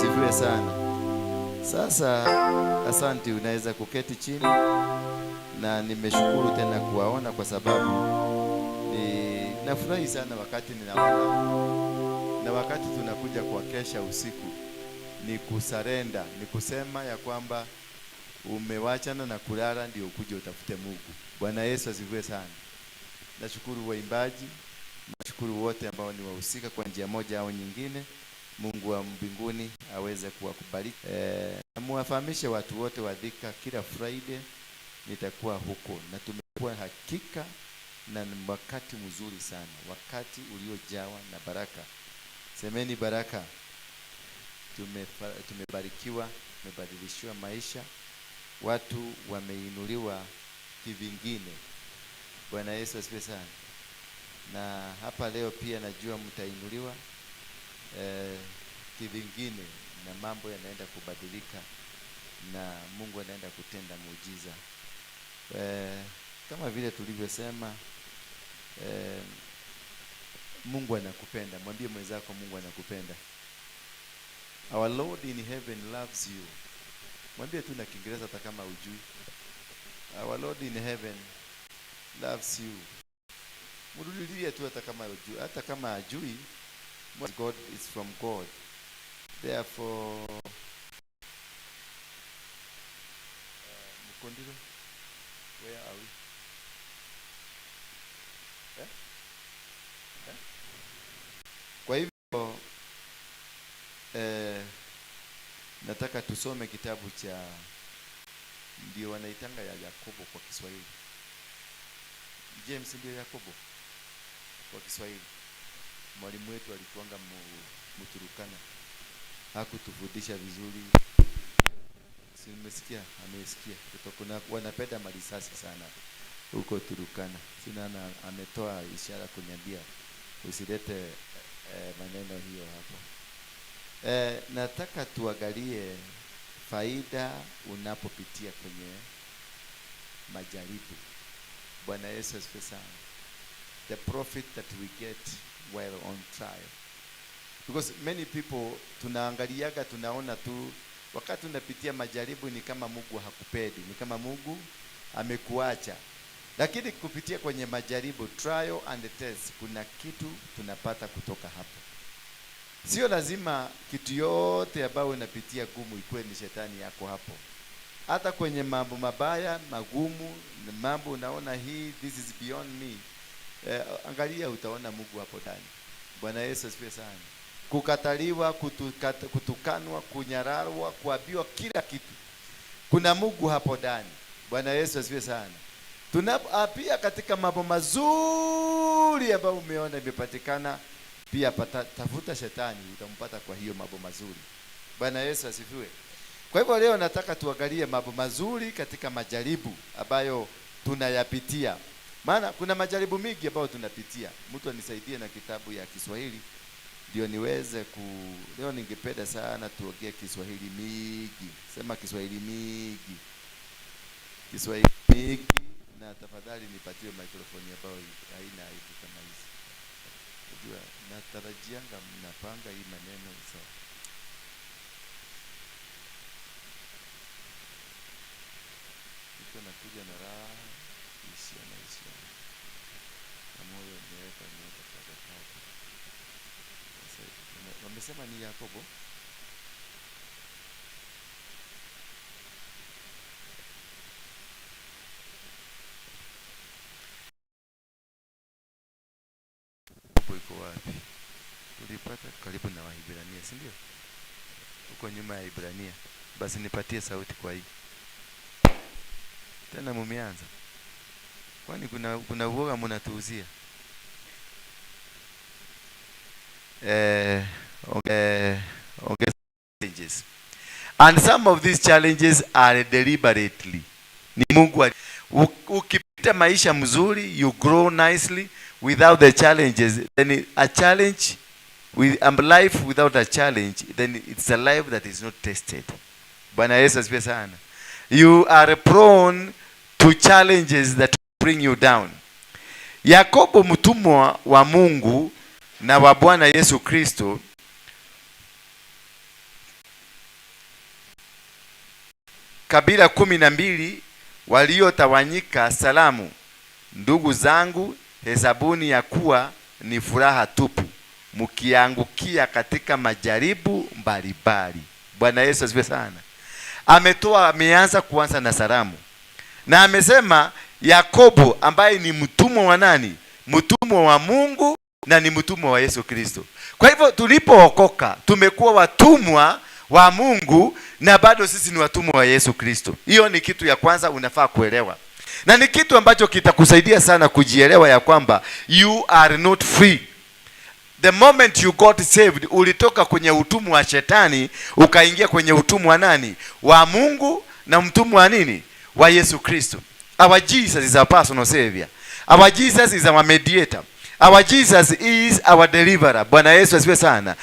asifiwe sana. Sasa asante, unaweza kuketi chini, na nimeshukuru tena kuwaona kwa sababu nafurahi sana wakati ninaona, na wakati tunakuja kwa kesha usiku ni kusarenda, ni kusema ya kwamba umewachana na kulala ndio ukuje utafute Mungu. Bwana Yesu asifiwe sana. Nashukuru waimbaji, nashukuru wote ambao ni wahusika kwa njia moja au nyingine. Mungu wa mbinguni aweze kuwakubariki. Muwafahamishe watu wote wa Thika, kila Friday nitakuwa huko, na tumekuwa hakika na wakati mzuri sana, wakati uliojawa na baraka. Semeni baraka. Tumebarikiwa, tumebadilishiwa maisha, watu wameinuliwa kivingine. Bwana Yesu asifiwe sana. Na hapa leo pia najua mtainuliwa kivingine, na mambo yanaenda kubadilika, na Mungu anaenda kutenda muujiza. Kama vile tulivyosema, Mungu anakupenda. Mwambie mwenzako Mungu anakupenda. Our Lord in heaven loves you. Mwambie tu na Kiingereza hata kama hujui. Our Lord in heaven loves you. Murudilie tu hata kama hujui, hata kama hajui. God is from God. Therefore, Mukondiro, where are we? Kwa hivyo nataka tusome kitabu cha, ndio wanaitanga ya Yakobo kwa Kiswahili. James ndio Yakobo kwa Kiswahili. Mwalimu wetu alikuanga Mturukana, hakutufundisha vizuri. Si nimesikia, amesikia kutokana wanapenda malisasi sana huko Turukana. Sina ametoa ishara kuniambia usilete maneno hiyo hapo. Nataka tuangalie faida unapopitia kwenye majaribu. Bwana Yesu asifiwe sana. The profit that we get while on trial. Because many people tunaangaliaga, tunaona tu wakati unapitia majaribu ni kama Mungu hakupendi, ni kama Mungu amekuacha. Lakini kupitia kwenye majaribu, trial and test, kuna kitu tunapata kutoka hapo. Sio lazima kitu yote ambayo unapitia gumu ikuwe ni shetani yako hapo. Hata kwenye mambo mabaya, magumu, mambo unaona hii, this is beyond me. Angalia, utaona Mungu hapo ndani. Bwana Yesu asifiwe sana. Kukataliwa, kutukanwa, kunyararwa, kuabiwa, kila kitu, kuna Mungu hapo ndani. Bwana Yesu asifiwe sana. Tunapia katika mambo mazuri ambayo umeona imepatikana, pia tafuta shetani, utampata kwa hiyo mambo mazuri. Bwana Yesu asifiwe. Kwa hivyo leo nataka tuangalie mambo mazuri katika majaribu ambayo tunayapitia. Maana kuna majaribu mingi ambayo tunapitia. Mtu anisaidie na kitabu ya Kiswahili ndio niweze leo ningependa sana tuongee Kiswahili mingi. Sema Kiswahili mingi. Kiswahili mingi, na tafadhali nipatie microphone ambayo haina aibu kama hizi. Unajua natarajianga mnapanga hii maneno sawa. Nakuja na raha isiyo na hisia, na moyo umeweka nyota kwa kaka. Sasa wamesema ni Yakobo. Iko wapi? Tulipata karibu na Waebrania, si ndio? Uko nyuma ya Ibrania. Basi nipatie sauti kwa hii. Tena mumeanza. Kwani kuna uoga mnatuuzia? Challenges. And some of these challenges are deliberately. Ni Mungu ukipita maisha mzuri, you grow nicely without the challenges. Then a challenge with life without a challenge, then it's a life that is not tested. Bwana Yesu asifiwe sana. You are prone to challenges that bring you down. Yakobo mtumwa wa Mungu na wa Bwana Yesu Kristo kabila 12 waliotawanyika salamu. Ndugu zangu, hesabuni ya kuwa ni furaha tupu mkiangukia katika majaribu mbalimbali. Bwana Yesu asifiwe sana. Ameanza kuanza na salamu. Na amesema Yakobo ambaye ni mtumwa wa nani? Mtumwa wa Mungu na ni mtumwa wa Yesu Kristo. Kwa hivyo tulipookoka tumekuwa watumwa wa Mungu na bado sisi ni watumwa wa Yesu Kristo. Hiyo ni kitu ya kwanza unafaa kuelewa. Na ni kitu ambacho kitakusaidia sana kujielewa ya kwamba you are not free. The moment you got saved, ulitoka kwenye utumwa wa shetani ukaingia kwenye utumwa wa nani? Wa Mungu na mtumwa wa nini? Wa Yesu Kristo. Our Jesus is our personal savior. Our Jesus is our mediator. Our Jesus is our deliverer. Bwana Yesu asifiwe sana.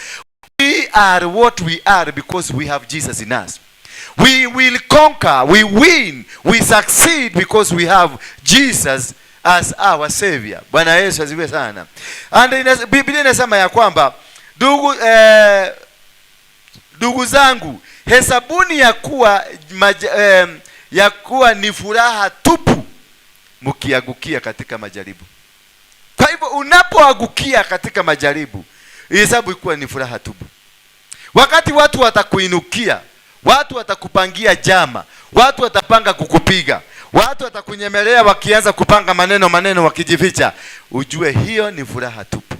We are what we are because we have Jesus in us. We will conquer, we win, we succeed because we have Jesus as our savior. Bwana Yesu asifiwe sana. And Biblia inasema ya kwamba ndugu zangu, hesabuni ya kuwa ni furaha tupu mkiangukia katika majaribu. Kwa hivyo unapoangukia katika majaribu, hesabu ikuwa ni furaha tupu. Wakati watu watakuinukia, watu watakupangia jama, watu watapanga kukupiga, watu watakunyemelea wakianza kupanga maneno wakijificha, ujue hiyo ni furaha tupu.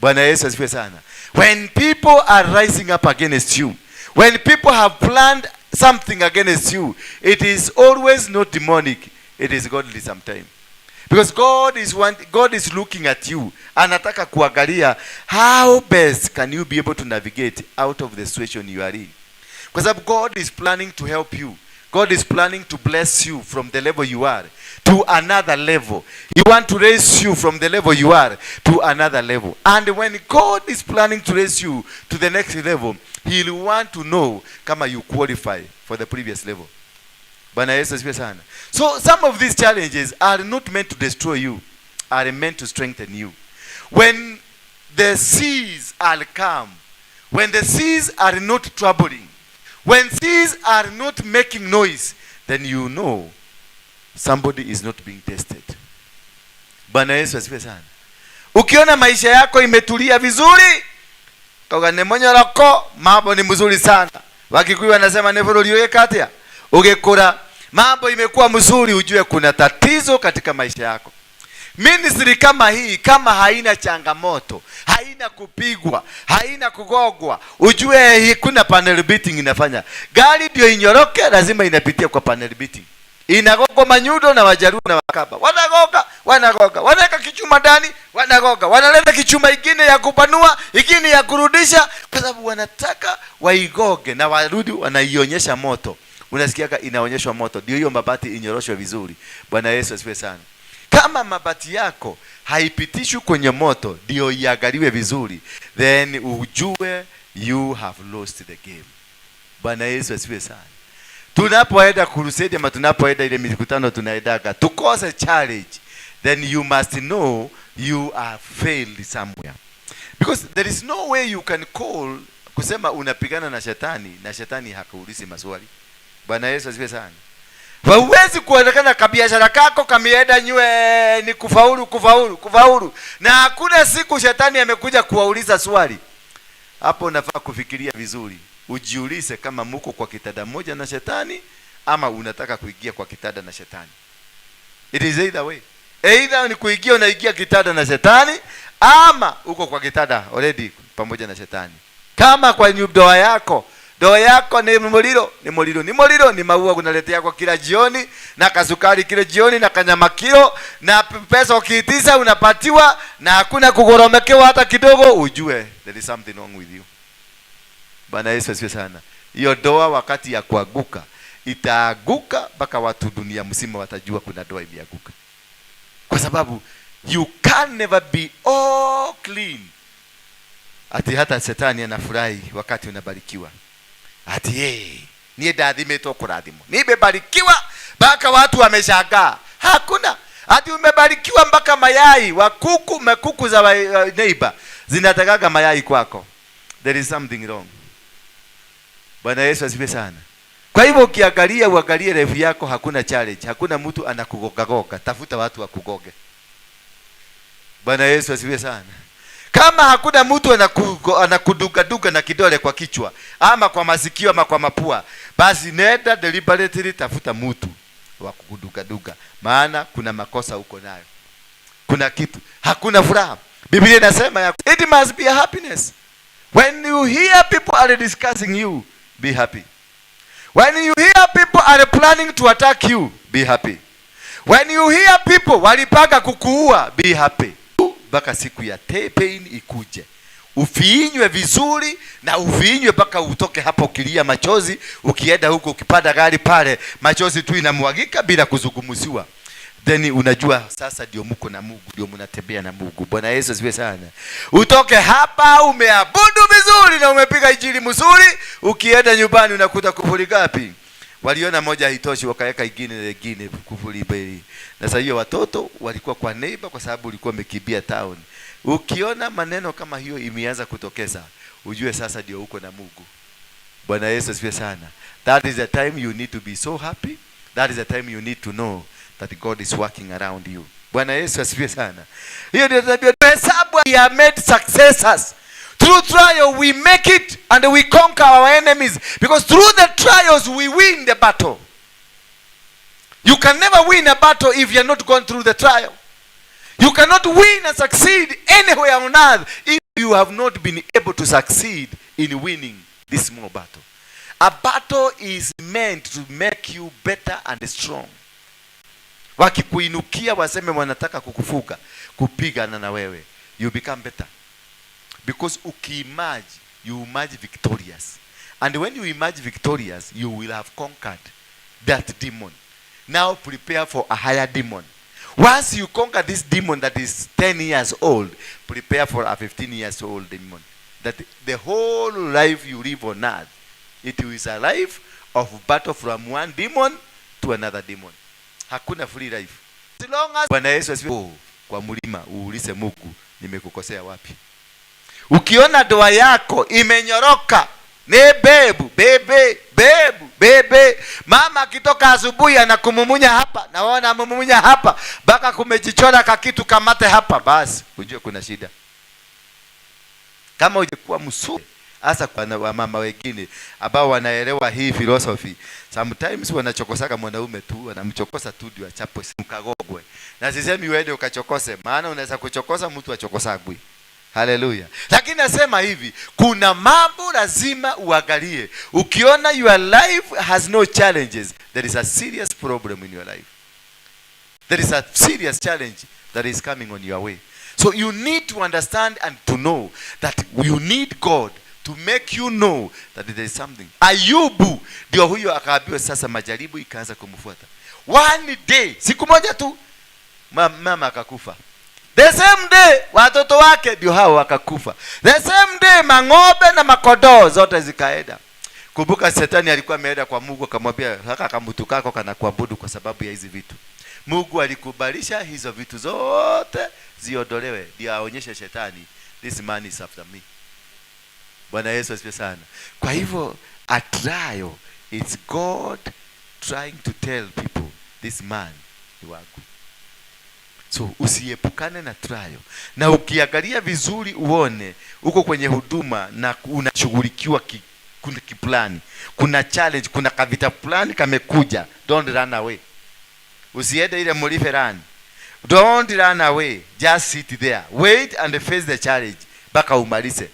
Bwana Yesu asifiwe sana. When people are rising up against you, when people have planned something against you, it is always not demonic, it is godly sometime. Because God is looking at you. Anataka kuangalia how best can you be able to navigate out of the situation you are in. Kwa sababu God is planning to help you. God is planning to bless you from the level you are to another level. He wants to raise you from the level you are to another level. And when God is planning to raise you to the next level, He will want to know kama you qualify for the previous level. Bwana Yesu asifiwe sana. So some of these challenges are not meant to destroy you, are meant to strengthen you. When the seas are calm, when the seas are not troubling, when seas are not making noise, then you know somebody is not being tested. Bwana Yesu asifiwe sana. Ukiona maisha yako imetulia vizuri, kogane monyoroko, mambo ni mzuri sana. Wakikuyu wanasema nevololio katia. Ugekura mambo imekuwa mzuri, ujue kuna tatizo katika maisha yako. Ministry kama hii, kama haina changamoto, haina kupigwa, haina kugogwa, ujue kuna panel beating inafanya. Gari ndio inyoroke, lazima inapitia kwa panel beating. Inagogwa manyudo na wajaruo na wakaba. Wanagoga. Wanaweka kichuma ndani, wanagoga. Wanaleta kichuma ingine ya kupanua, ingine ya kurudisha, kwa sababu wanataka waigoge na warudi wanaionyesha moto. Unasikiaka inaonyeshwa moto, ndio hiyo mabati inyoroshwe vizuri. Bwana Yesu asifiwe sana. Kama mabati yako haipitishwi kwenye moto ndio iangaliwe vizuri, then ujue you have lost the game. Bwana Yesu asifiwe sana. Tunapoenda crusade ama tunapoenda ile mikutano tunaendaga, tukose challenge, then you must know you are failed somewhere. Because there is no way you can call kusema unapigana na shetani hakuulizi maswali. Bwana Yesu asifiwe sana. Hauwezi kuonekana kabiashara kako kameenda nywe ni kufaulu. Na hakuna siku shetani amekuja kuwauliza swali. Hapo unafaa kufikiria vizuri. Ujiulize kama muko kwa kitanda moja na shetani ama unataka kuingia kwa kitanda na shetani. It is either way. Either ni kuingia unaingia kitanda na shetani ama uko kwa kitanda already pamoja na shetani. Kama kwa ndoa yako ni muliro, ni maua unaletea kwa kila jioni, na kasukari kila jioni, na kanyama kilo, na pesa ukiitisa unapatiwa, na hakuna kugoromekewa hata kidogo, ujue there is something wrong with you. Bwana Yesu asifiwe sana. Hiyo ndoa wakati ya kuanguka, itaaguka mpaka watu dunia mzima watajua kuna ndoa imeanguka. Kwa sababu you can never be all clean. Ati hata shetani anafurahi wakati unabarikiwa. Ati ni dadhimeto kuradhimo. Nimebarikiwa mpaka watu wameshangaa. Hakuna. Ati umebarikiwa mpaka mayai wa kuku za neighbor zinatakaga mayai kwako. There is something wrong. Bwana Yesu asifiwe sana. Kwa hivyo ukiangalia, uangalie life yako, hakuna challenge, hakuna mtu anakugoga. Tafuta watu wakugoge. Bwana Yesu asifiwe sana. Kama hakuna mtu anakuduga na kidole kwa kichwa ama kwa masikio ama kwa mapua, basi nenda deliberately tafuta mtu wa kukuduga, maana kuna makosa uko nayo. Kuna kitu, hakuna furaha. Biblia inasema it must be a happiness. When you hear people are discussing you, be happy. When you hear people are planning to attack you, be happy. When you hear people walipanga kukuua, be happy. Baka siku ya pain ikuje, ufiinywe vizuri na ufiinywe baka utoke hapo ukilia machozi, ukienda huko ukipanda gari pale machozi tu inamwagika bila kuzungumziwa. Then unajua sasa ndio mko na Mungu, ndio mnatembea na Mungu. Bwana Yesu asifiwe sana. Utoke hapa umeabudu vizuri na umepiga injili mzuri, ukienda nyumbani unakuta kufuri gapi? Waliona moja haitoshi, wakaweka ingine kufuri mbili. Na sasa hiyo watoto walikuwa kwa neighbor kwa sababu ulikuwa umekimbia town. Ukiona maneno kama hiyo imeanza kutokeza, ujue sasa ndio uko na Mungu. Bwana Yesu asifiwe sana. That is the time you need to be so happy. That is the time you need to know that God is working around you. Bwana Yesu asifiwe sana. Hiyo ndio tabia hesabu. We are made successors. Through trial we make it and we conquer our enemies, because through the trials we win the battle. You can never win a battle if you are not going through the trial. You cannot win and succeed anywhere on earth if you have not been able to succeed in winning this small battle. A battle is meant to make you better and strong. Wakikuinukia waseme wanataka kukufuga, kupigana na wewe, you become better. Because ukiimagine, you emerge victorious. And when you emerge victorious, you will have conquered that demon. Now prepare for a higher demon. Once you conquer this demon that is 10 years old, prepare for a 15 years old demon. That the whole life you live on earth, it is a life of battle from one demon to another demon. Hakuna free life. As long as Bwana Yesu asifiwe. Kwa mlima uulize Mungu, nimekukosea wapi? Ukiona doa yako imenyoroka, ne bebe. Mama akitoka asubuhi anakumumunya hapa, naona amumunya hapa, baka kumejichora kakitu kamate hapa, basi ujue kuna shida. Kama ujekuwa msuri, hasa kwa mama wengine ambao wanaelewa hii philosophy, sometimes wanachokosaka mwanaume tu, wanamchokosa tu ndio achapo mkagogwe. Na sisemi uende ukachokose, maana unaweza kuchokosa mtu achokosagwi. Hallelujah. Lakini nasema hivi, kuna mambo lazima uangalie. Ukiona your life has no challenges, there is a serious problem in your life. There is a serious challenge that is coming on your way. So you need to understand and to know that you need God to make you know that there is something. Ayubu ndio huyo akaambiwa sasa majaribu ikaanza kumfuata. One day, siku moja tu mama akakufa. The same day watoto wake ndio hao wakakufa. The same day mang'ombe na makodoo zote zikaenda. Kumbuka Shetani alikuwa ameenda kwa Mungu akamwambia haka kamutu kako kana kuabudu kwa sababu ya hizi vitu. Mungu alikubalisha hizo vitu zote ziondolewe ndio aonyeshe Shetani, this man is after me. Bwana Yesu asifiwe sana. Kwa hivyo a trial is God trying to tell people this man ni wangu. So usiepukane na trial. Na ukiangalia vizuri uone uko kwenye huduma na unashughulikiwa kuna kiplani, kuna challenge, kuna kavita plan kamekuja, don't run away. Usiende ile mliferani. Don't run away. Just sit there. Wait and face the challenge mpaka umalize.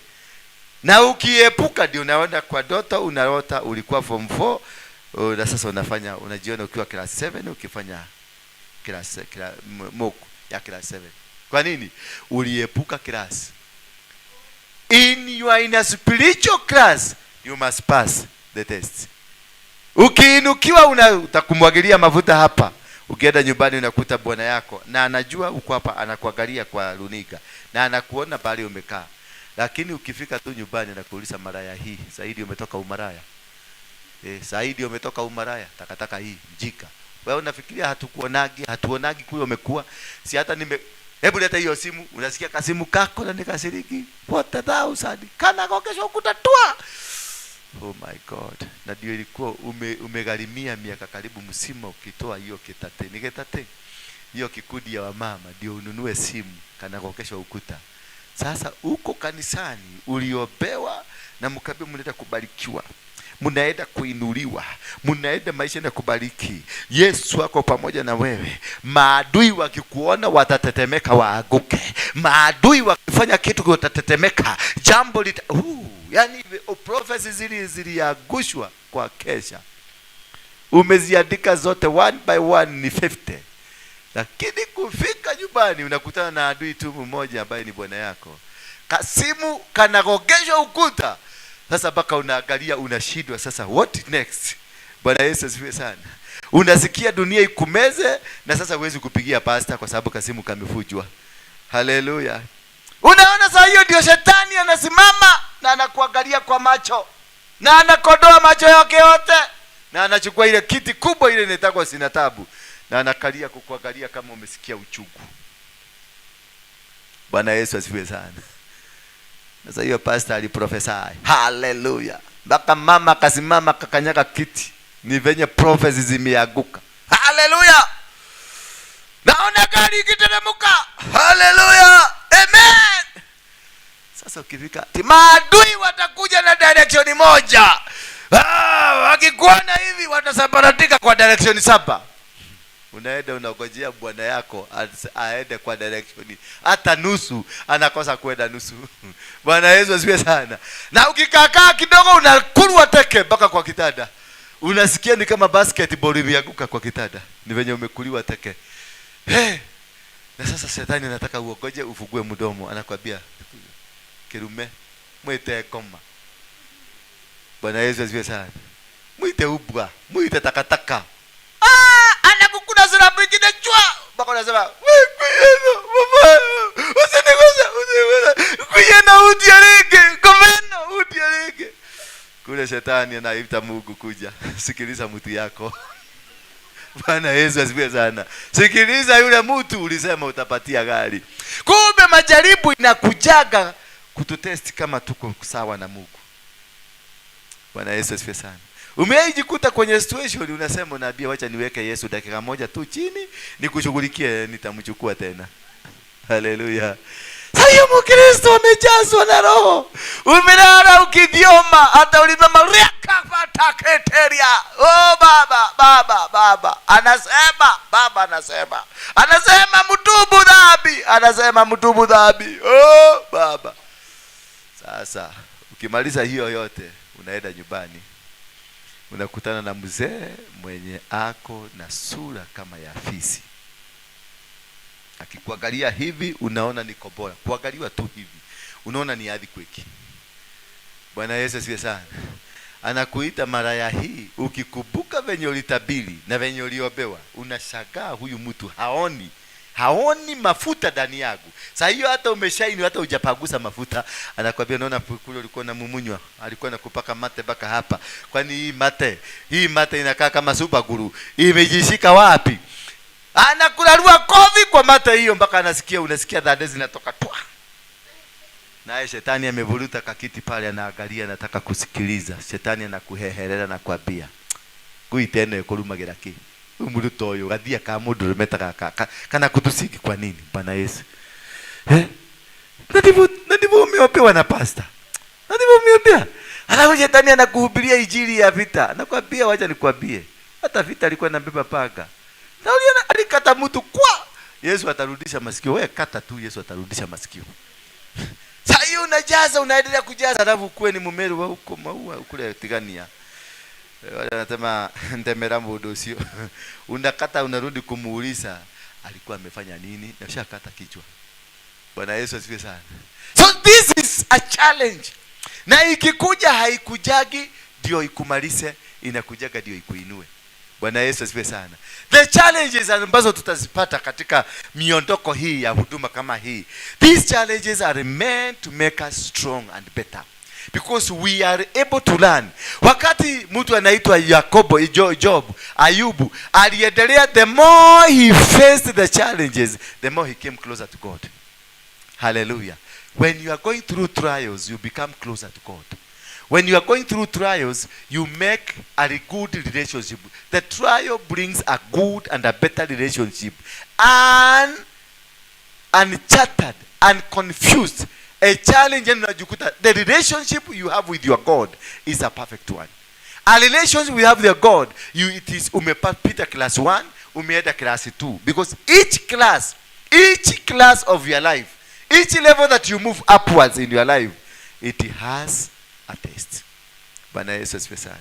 Na ukiepuka ndio unaenda kwa dota, unarota ulikuwa form 4, na sasa unafanya unajiona ukiwa class 7 ukifanya class moku ya class 7. Kwa nini? Uliepuka class. You are in a spiritual class, you must pass the test. Ukiinukiwa utakumwagilia mafuta hapa. Ukienda nyumbani unakuta bwana yako na anajua uko hapa, anakuangalia kwa runinga na anakuona pale umekaa. Lakini ukifika tu nyumbani na kuuliza maraya hii, Saidi umetoka umaraya. Saidi umetoka umaraya, takataka hii, mjika. Wewe unafikiria hatuonagi kule umekuwa. Si hata hebu leta hiyo simu, unasikia kasimu kako na nikasiriki. What 1000. Kana kwa kesho ukutatua. Oh my God. Na ndio ilikuwa umegharimia miaka karibu msima ukitoa hiyo ketate. Ni ketate. Hiyo kikundi ya wamama ndio ununue simu kana kokesha ukuta. Sasa uko kanisani uliobewa na mkabe mnaenda kubarikiwa. Mnaenda kuinuliwa. Mnaenda maisha na kubariki. Yesu wako pamoja na wewe. Maadui wakikuona watatetemeka waaguke. Maadui wakifanya kitu watatetemeka. Jambo yani prophecy ziliagushwa kwa kesha. Umeziandika zote one by one ni 50. Lakini kufika nyumbani unakutana na adui tu mmoja ambaye ni bwana yako. Kasimu kanagogeshwa ukuta. Sasa baka unaangalia unashindwa sasa what next? Bwana Yesu asifiwe sana. Unasikia dunia ikumeze na sasa huwezi kupigia pasta kwa sababu kasimu kamefujwa. Haleluya. Unaona saa hiyo ndio shetani anasimama na anakuangalia kwa macho. Na anakodoa macho yake yote. Na anachukua ile kiti kubwa ile inaitwa sina tabu. Na anakalia kukuangalia kama umesikia uchungu. Bwana Yesu asifiwe sana. Sasa hiyo pastor aliprofesai. Haleluya. Baka mama kasimama kakanyaka kiti. Ni venye prophecy zimeanguka. Haleluya. Naona gari ikiteremka. Haleluya. Amen. Sasa ukifika maadui watakuja na direction moja. Wakikuona hivi watasambaratika kwa direction 7. Unaenda unagojea bwana yako aende kwa direction hata nusu, anakosa kwenda nusu. Bwana Yesu asifiwe sana. Na ukikaa kidogo unakulwa teke mpaka kwa kitanda. Unasikia ni kama basketball imeanguka kwa kitanda. Ni venye umekuliwa teke. Na sasa shetani anataka uogoje ufugue mdomo, anakwambia kirume mwite koma. Bwana Yesu asifiwe sana. Mwite ubwa, mwite takataka. Anakukuna sura pingine chwa. Baka unasema, usiniguze. Kuyena utiarege, komena utiarege. Kule shetani anaita Mungu kuja. Sikiliza mtu yako. Bwana Yesu asifiwe sana. Sikiliza yule mtu ulisema utapatia gari. Kumbe majaribu inakujaga kututesti kama tuko sawa na Mungu. Bwana Yesu asifiwe sana. Umeijikuta kwenye situation unasema unaambia wacha niweke Yesu dakika moja tu chini nikushughulikie nitamchukua tena. Haleluya. Sasa Mkristo amejazwa na Roho. Umelala ukidioma hata ulimama reka pataketeria. Oh baba. Anasema mtubu dhambi. Oh baba. Sasa ukimaliza hiyo yote unaenda nyumbani. Unakutana na mzee mwenye ako na sura kama ya fisi. Akikuangalia hivi unaona ni kobola. Kuangaliwa tu hivi unaona ni earthquake. Bwana Yesu asifiwe sana. Anakuita mara ya hii ukikumbuka venye ulitabiri na venye uliobewa, unashangaa huyu mtu haoni mafuta ndani yako. Sasa hiyo hata umeshaini hata hujapagusa mafuta, anakuambia naona kule ulikuwa na mumunywa, alikuwa nakupaka mate baka hapa. Kwani hii mate inakaa kama super glue. Imejishika wapi? Anakularua kovi kwa mate hiyo mpaka unasikia dade zinatoka twa. Naye shetani amevuruta kakiti pale anaangalia anataka kusikiliza. Shetani anakuheherera na kuambia, "Kuitene kurumagera ki." Umuruto oyo gathia ka mundu rumeta kana kutusiki kwa nini Bwana Yesu? Ndivyo umeopewa na pastor. Ndivyo umeopewa. Alafu shetani anakuhubiria injili ya vita. Anakuambia wacha nikwambie. Hata vita alikuwa anabeba panga. Na uliona alikata mtu kwa Yesu atarudisha masikio. Wewe kata tu Yesu atarudisha masikio. Sasa hiyo unajaza unaendelea kujaza alafu kuwe ni mumeru wa huko maua kule Tigania. Wale wanasema ndemera mudosio. Unakata unarudi kumuuliza alikuwa amefanya nini na ushakata kichwa. Bwana Yesu asifiwe sana. So this is a challenge. Na ikikuja haikujagi ndio ikumalize, inakujaga ndio ikuinue. Bwana Yesu asifiwe sana. The challenges ambazo tutazipata katika miondoko hii ya huduma kama hii. These challenges are meant to make us strong and better. Because we are able to learn. Wakati mtu anaitwa Ayubu aliendelea, the more he faced the challenges, the more he came closer to God. Hallelujah. When you are going through trials, you become closer to God. When you are going through trials, you make a good relationship. The trial brings a good and a better relationship. And uncharted and confused, a challenge, and the relationship you have with your God is a perfect one. A relationship we have with your God, it is umepita class 1, umeenda class 2, because each class of your life, each level that you move upwards in your life, it has a test. Bwana Yesu asifiwe sana.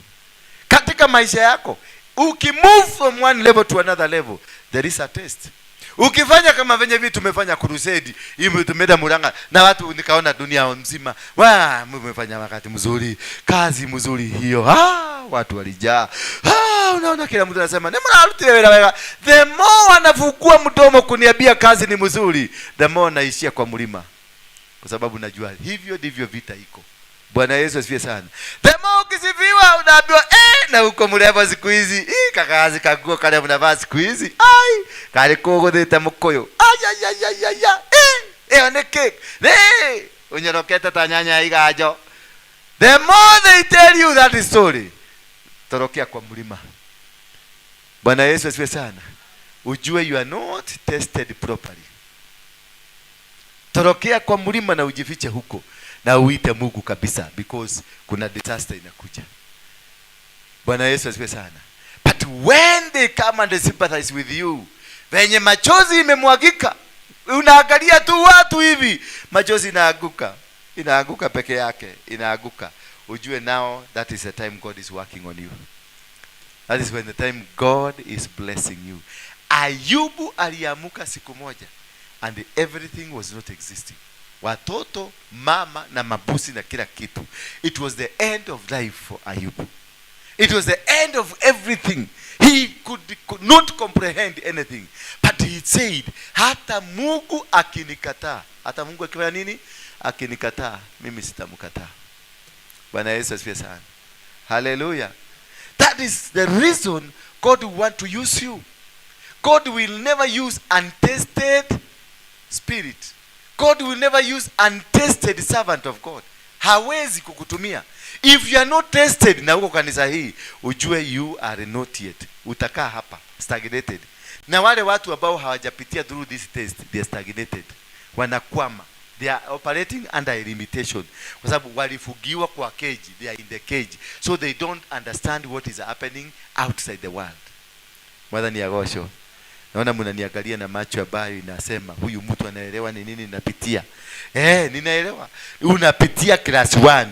Katika maisha yako, ukimove from one level to another level, there is a test. Ukifanya kama venye vitu tumefanya crusade, hivi tumeenda Muranga na watu nikaona dunia mzima, mmefanya wakati mzuri, kazi mzuri hiyo. Watu walijaa. Unaona kila mtu anasema, the more anafungua mdomo kuniambia kazi ni mzuri, the more naishia kwa mlima. Kwa sababu najua hivyo ndivyo vita iko. Bwana Yesu asifiwe sana. The more ukisifiwa unaambiwa na uko mrefu siku hizi. Kakazi kaguo kale mnavaa siku hizi. Kale kogo deta mukoyo. One cake. Unyoroketa tanyanya igajo. The more they tell you that story, torokea kwa mlima. Bwana Yesu asifiwe sana. Ujue you are not tested properly. Torokea kwa mlima na ujifiche huko. Na uite Mungu kabisa, because kuna disaster inakuja. Bwana Yesu asifiwe sana. But when they come and they sympathize with you, venye machozi imemwagika, unaangalia tu watu hivi, machozi inaaguka peke yake, inaaguka. Ujue now that is the time God is working on you. That is when the time God is blessing you. Ayubu aliamuka siku moja and everything was not existing. Watoto, mama na mabusi na kila kitu. It was the end of life for Ayubu. It was the end of everything. He could not comprehend anything. But he said, hata Mungu akinikataa. Hata Mungu akifanya nini? Akinikataa, mimi sitamkataa. Bwana Yesu asifiwe sana. Hallelujah. That is the reason God will want to use you. God will never use untested spirit. God will never use untested servant of God. Hawezi kukutumia. If you are not tested na uko kanisa hii, ujue you are not yet. Utakaa hapa stagnated. Na wale watu ambao hawajapitia through this test, they are stagnated. Wanakwama. They are operating under a limitation. Kwa sababu walifugiwa kwa cage, they are in the cage. So they don't understand what is happening outside the world. Mwadha ni agosho. Naona mnaniangalia na macho ambayo inasema huyu mtu anaelewa ni nini ninapitia. Ninaelewa. Unapitia class 1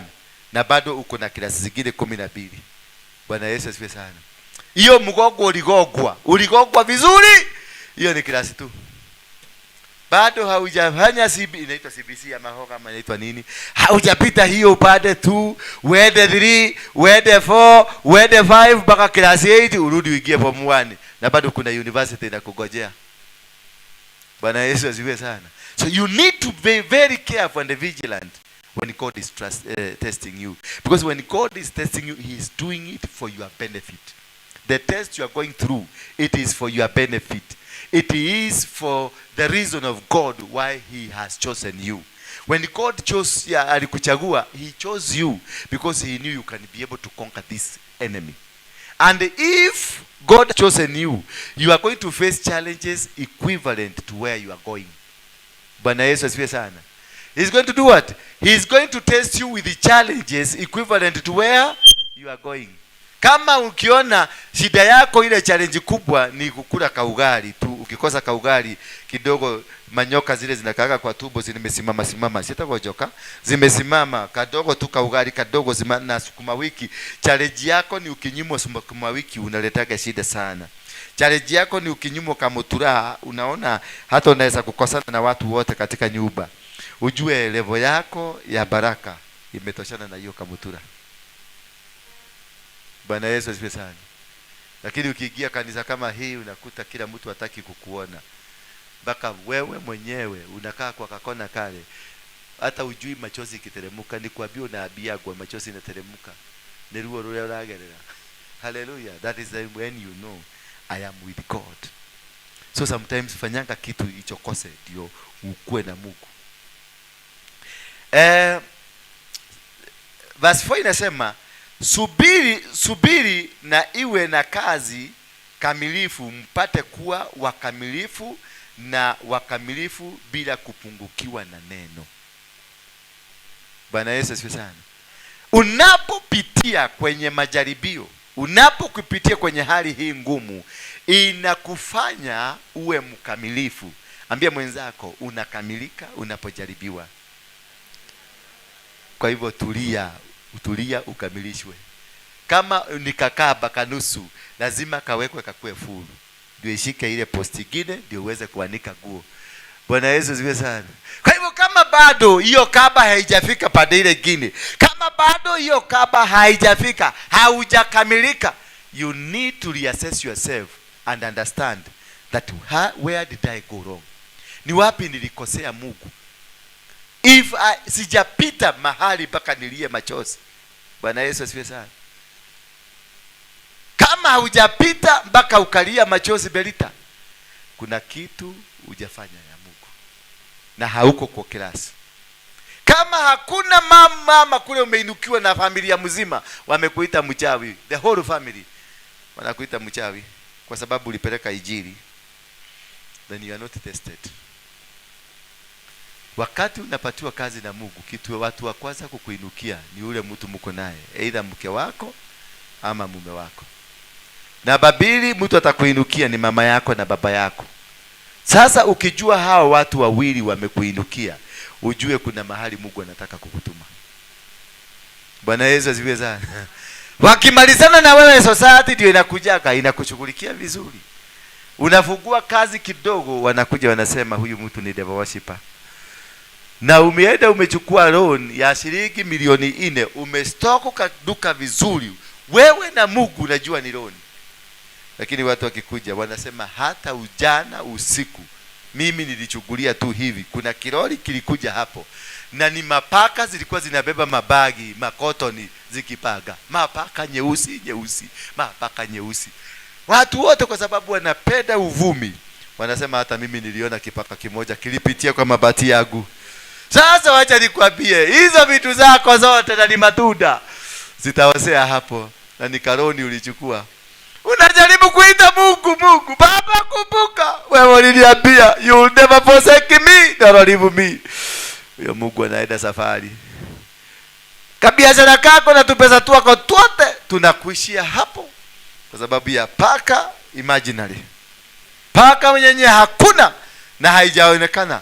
na bado uko na class zingine 12. Bwana Yesu asifiwe sana. Hiyo mgogo uligogwa vizuri. Hiyo ni class 2. Bado haujafanya inaitwa CBC ya mahoga ama inaitwa nini? Haujapita hiyo upande 2, uende 3, uende 4, uende 5 mpaka class 8 urudi uingie form 1. Na bado kuna university inakungojea. Bwana Yesu asifiwe sana. So you need to be very careful and vigilant when God is testing you. Because when God is testing you, he is doing it for your benefit. The test you are going through, it is for your benefit. It is for the reason of God why he has chosen you. When God chose alikuchagua, he chose you because he knew you can be able to conquer this enemy. And if God chosen you, you are going to face challenges equivalent to where you are going. Bwana Yesu asifiwe sana. He's going to do what? He's going to test you with the challenges equivalent to where you are going. Kama ukiona shida yako ile challenge kubwa ni kukula kaugali tu, ukikosa kaugali kidogo manyoka zile zinakaaga kwa tumbo zimesimama sitakojoka, zimesimama kadogo tu kaugali kadogo na sukuma wiki. Challenge yako ni ukinyimwa sukuma wiki unaletaga shida sana. Challenge yako ni ukinyimwa kamutura, unaona hata unaweza kukosana na watu wote katika nyumba. Ujue level yako ya baraka imetoshana na hiyo kamutura. Bwana Yesu asifiwe sana. Lakini ukiingia kanisa kama hii unakuta kila mtu hataki kukuona. Baka wewe mwenyewe unakaa kwa kakona kale. Hata ujui machozi kiteremuka, ni kuambia unaambia kwa machozi inateremuka. Ni ruo rule uragerera. Hallelujah. That is when you know I am with God. So sometimes fanyanga kitu ichokose ndio ukue na Mungu. verse 4 inasema subiri na iwe na kazi kamilifu, mpate kuwa wakamilifu na wakamilifu bila kupungukiwa na neno. Bwana Yesu asifiwe sana. Unapopitia kwenye majaribio, unapokupitia kwenye hali hii ngumu, inakufanya uwe mkamilifu. Ambia mwenzako unakamilika unapojaribiwa. Kwa hivyo tulia ukamilishwe. Kama nikakaba kanusu, lazima kawekwe kakue full. Ndio ishike ile post nyingine, ndio uweze kuanika nguo. Bwana Yesu asifiwe sana. Kwa hivyo kama bado hiyo kaba haijafika pande ile nyingine, kama bado hiyo kaba haijafika, haujakamilika, you need to reassess yourself and understand that where did I go wrong? Ni wapi nilikosea Mungu? If sijapita mahali mpaka nilie machozi. Bwana Yesu asifiwe sana. Kama hujapita mpaka ukalia machozi Belita, kuna kitu hujafanya ya Mungu na hauko kwa klasi. Kama hakuna mama kule umeinukiwa na familia mzima wamekuita mchawi, the whole family wanakuita mchawi kwa sababu ulipeleka injili, then you are not tested. Wakati unapatiwa kazi na Mungu, kitu watu wa kwanza kukuinukia ni ule mtu mko naye, either mke wako ama mume wako. Na babili mtu atakuinukia ni mama yako na baba yako. Sasa ukijua hao watu wawili wamekuinukia, ujue kuna mahali Mungu anataka kukutuma. Bwana Yesu asifiwe sana. Wakimalizana na wewe, society ndio inakujaka, inakushughulikia vizuri. Unafungua kazi kidogo, wanakuja wanasema huyu mtu ni devil worshipper. Na umeenda umechukua loan ya shilingi milioni 4, umestoko kaduka vizuri, wewe na Mungu unajua ni loan. Lakini watu wakikuja wanasema hata ujana usiku mimi nilichukulia tu hivi, kuna kiroli kilikuja hapo na ni mapaka zilikuwa zinabeba mabagi makotoni zikipaga, mapaka nyeusi, mapaka nyeusi. Watu wote kwa sababu wanapenda uvumi wanasema hata mimi niliona kipaka kimoja kilipitia kwa mabati yangu. Sasa wacha nikwambie, hizo vitu zako zote na ni matunda zitawasea hapo, na ni karoni ulichukua. Unajaribu kuita Mungu, Baba kumbuka, wewe uliniambia you will never forsake me nor leave me. Huyo Mungu anaenda safari. Kabiashara kako na tupesa tuako twote tunakuishia hapo kwa sababu ya paka imaginary. Paka mwenye hakuna na haijaonekana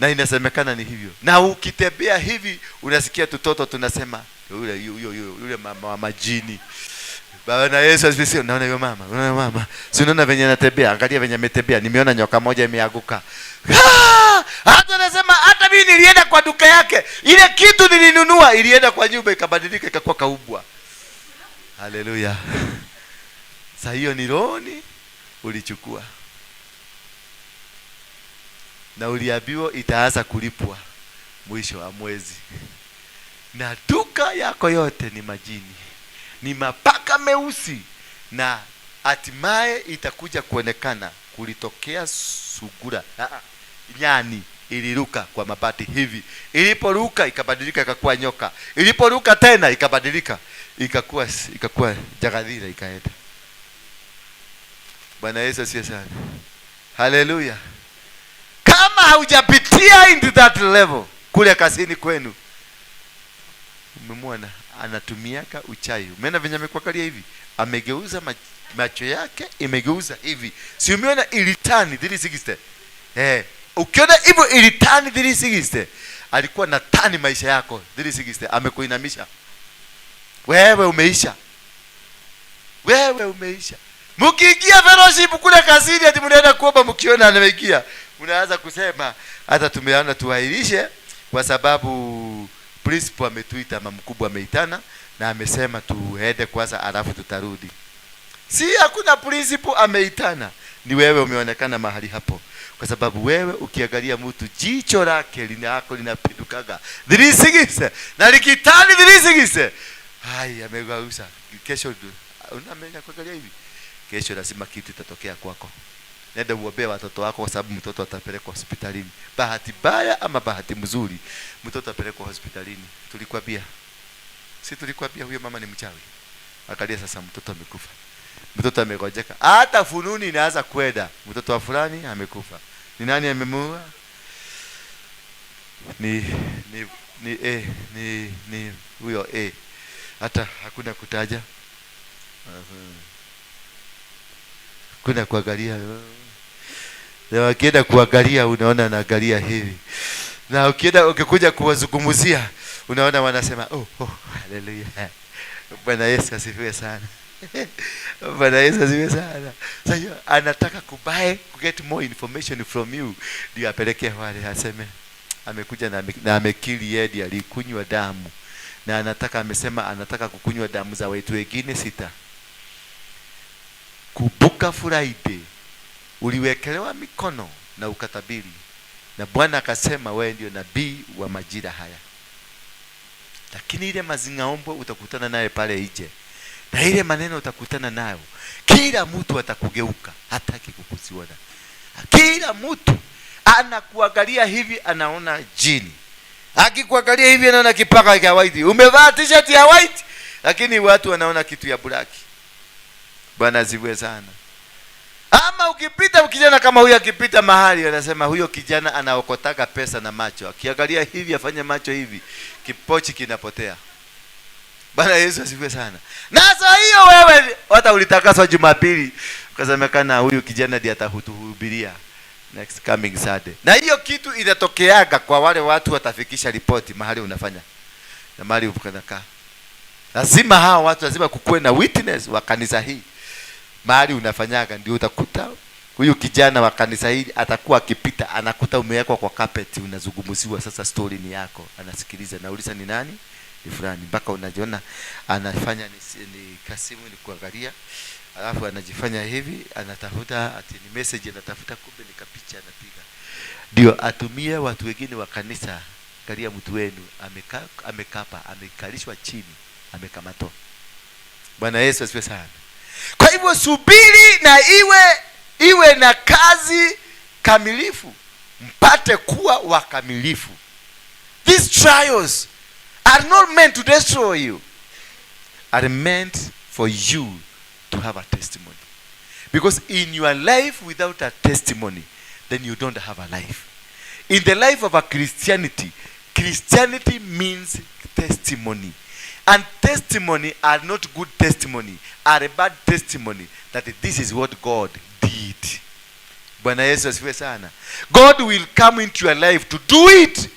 na inasemekana ni hivyo. Na ukitembea hivi unasikia tutoto tunasema yule mama wa majini. Bwana Yesu asifiwe. Unaona hiyo mama, si unaona venye anatembea? Angalia venye ametembea. Nimeona nyoka moja imeanguka. Hata anasema hata mimi nilienda kwa duka yake, ile kitu nilinunua ilienda kwa nyumba ikabadilika ikakuwa kaubwa. Haleluya. Sasa hiyo ni loan ulichukua. Na uliambiwa itaanza kulipwa mwisho wa mwezi. Na duka yako yote ni majini, ni mapaka meusi, na hatimaye itakuja kuonekana kulitokea sugura. Nyani iliruka kwa mabati hivi, iliporuka ikabadilika ikakuwa nyoka, iliporuka tena ikabadilika ikakuwa jagadhira ikaenda. Bwana Yesu asifiwe sana. Haleluya. Kama haujapitia into that level kule kazini kwenu, umemwona anatumiaka uchawi. Umeona venye amekuangalia hivi, amegeuza macho yake, imegeuza hivi. Si umeona ilitani 360? Ukiona hivyo ilitani 360, alikuwa na tani maisha yako 360, amekuinamisha. Wewe umeisha. Mkiingia fellowship kule kazini ati mnaenda kuomba, mkiona anaingia unaanza kusema hata tumeona tuahirishe kwa sababu principal ametuita, mama mkubwa ameitana na amesema tuende kwanza alafu tutarudi. Si hakuna principal ameitana, ni wewe umeonekana mahali hapo. Kwa sababu wewe ukiangalia mtu jicho lake linako linapindukaga 360 na likitani 360. Hai amegeuza. Kesho unamenya kuangalia hivi, kesho lazima kitu itatokea kwako. Nenda uombee watoto wako kwa sababu mtoto atapelekwa hospitalini. Bahati mbaya ama bahati mzuri, mtoto atapelekwa hospitalini. Tulikwambia si tulikwambia huyo mama ni mchawi. Angalia sasa, mtoto amekufa. Mtoto amegojeka. Hata fununi inaanza kwenda. Mtoto wa fulani amekufa. Ni nani amemuua? Ni huyo hata hakuna kutaja. Kuna kuangalia. Na wakienda kuangalia unaona anaangalia hivi. Na ukikuja kuwazungumzia unaona wanasema haleluya. Bwana Yesu asifiwe sana. Bwana Yesu asifiwe sana. Sasa anataka get more information from you. Ndio apeleke wale aseme amekuja na amekili yeye alikunywa damu. Na anataka kukunywa damu za watu wengine 6. Kumbuka Friday uliwekelewa mikono na ukatabiri. Na Bwana akasema wewe ndio nabii wa majira haya. Lakini ile mazingaombo utakutana naye pale nje. Na ile maneno utakutana nayo. Kila mtu atakugeuka, hataki kukusiona. Kila mtu anakuangalia hivi anaona jini. Akikuangalia hivi anaona kipaka cha white. Umevaa t-shirt ya white lakini watu wanaona kitu ya black. Bwana asifiwe sana. Ama ukipita kijana kama huyo akipita mahali anasema huyo kijana anaokotaka pesa na macho. Akiangalia hivi afanye macho hivi, kipochi kinapotea. Bwana Yesu asifiwe sana. Na sasa hiyo wewe hata ulitakaswa Jumapili ukasemekana huyu kijana ndiye atahutuhubiria next coming Saturday. Na hiyo kitu inatokeaga kwa wale watu watafikisha ripoti mahali unafanya. Na mahali unakaa. Lazima hao watu lazima kukuwe na witness wa kanisa hii. Mahali unafanyaga ndio utakuta huyu kijana wa kanisa hili atakuwa akipita anakuta umewekwa kwa carpet unazungumziwa. Sasa story ni yako, anasikiliza na uliza ni nani? Ni fulani. Mpaka unajiona anafanya ni kasimu ni kuangalia. Alafu anajifanya hivi anatafuta ati ni message anatafuta, kumbe ni kapicha anapiga. Ndio atumie watu wengine wa kanisa. Angalia mtu wenu amekapa amekalishwa chini amekamatwa. Bwana Yesu asifiwe sana. Kwa hivyo subiri na iwe na kazi kamilifu, mpate kuwa wakamilifu. These trials are not meant to destroy you, are meant for you to have a testimony. Because in your life without a testimony, then you don't have a life. In the life of a Christianity means testimony. And testimony are not good testimony, are a bad testimony that this is what God did. Bwana Yesu asifiwe sana. God will come into your life to do it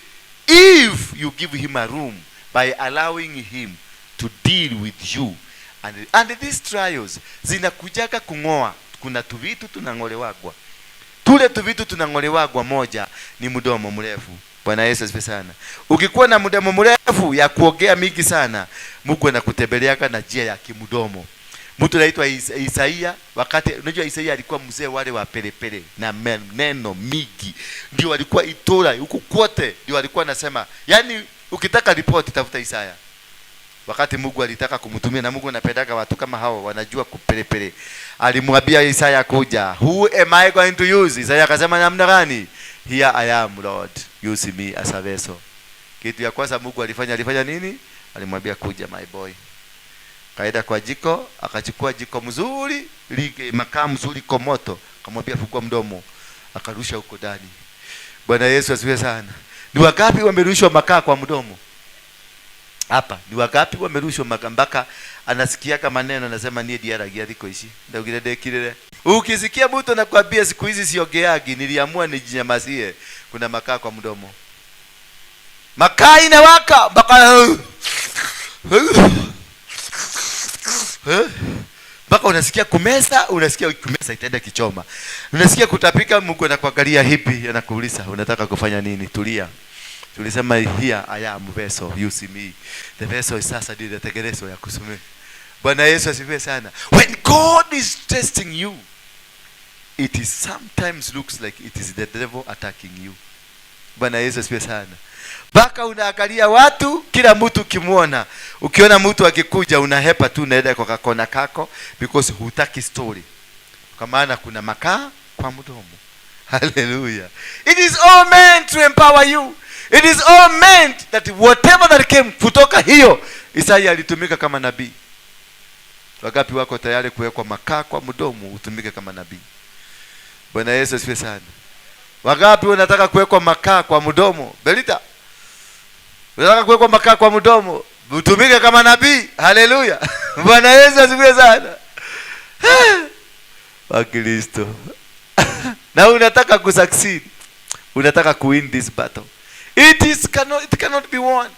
if you give him a room by allowing him to deal with you. And these trials zinakujaga kungoa. Kuna tuvitu tunangolewagwa. Tule tuvitu tunangolewagwa, moja ni mdomo mrefu. Bwana Yesu asifiwe sana. Ukikuwa na mdomo mrefu ya kuongea mingi sana, Mungu anakutembeleaga na njia ya kimdomo. Mtu anaitwa Isaia, wakati unajua Isaia alikuwa mzee wale wa pelepele na neno mingi. Ndio alikuwa itora huko kote, ndio alikuwa anasema, yani ukitaka report tafuta Isaia. Wakati Mungu alitaka kumtumia, na Mungu anapendaga watu kama hao wanajua kupelepele. Alimwambia Isaia kuja, who am I going to use? Isaia akasema namna gani? Here I am, Lord, use me as a vessel. Kitu ya kwanza Mungu alifanya nini? Alimwambia kuja my boy. Kaenda kwa jiko, akachukua jiko mzuri, makaa mzuri kwa moto, akamwambia fungua mdomo, akarusha huko ndani. Bwana Yesu asifiwe sana. Ni wangapi wamerushwa makaa kwa mdomo? Hapa ni wangapi wamerushwa makaa mpaka anasikia kama maneno anasema nie diara giathiko ici. Ndio gile kirere. Ukisikia mtu anakuambia siku hizi siongeagi, niliamua nijinyamazie, kuna makaa kwa mdomo. Makaa inawaka mpaka mpaka unasikia kumesa, unasikia kumesa itaenda kichoma. Unasikia kutapika, Mungu anakuangalia hipi, anakuuliza unataka kufanya nini? Tulia. Tulisema here I am vessel, you see me. The vessel is sasa ndio inatengenezwa ya kusumia. Bwana Yesu asifiwe sana. When God is testing you, it is sometimes looks like it is the devil attacking you. Bwana Yesu asifiwe sana. Baka unaangalia watu, kila mtu kimuona. Ukiona mtu akikuja unahepa tu unaenda kwa kona kako because hutaki story. Kwa maana kuna makaa kwa mdomo. Hallelujah. It is all meant to empower you. It is all meant that whatever that came kutoka hiyo Isaya alitumika kama nabii. Wangapi wako tayari kuwekwa makaa kwa mdomo utumike kama nabii? Bwana Yesu asifiwe sana. Wangapi wanataka kuwekwa makaa kwa mdomo? Belita, unataka kuwekwa makaa kwa mdomo utumike kama nabii? Haleluya. Bwana Yesu asifiwe sana. Wa Kristo. Na unataka kusucceed, unataka kuwin this battle. It cannot be won.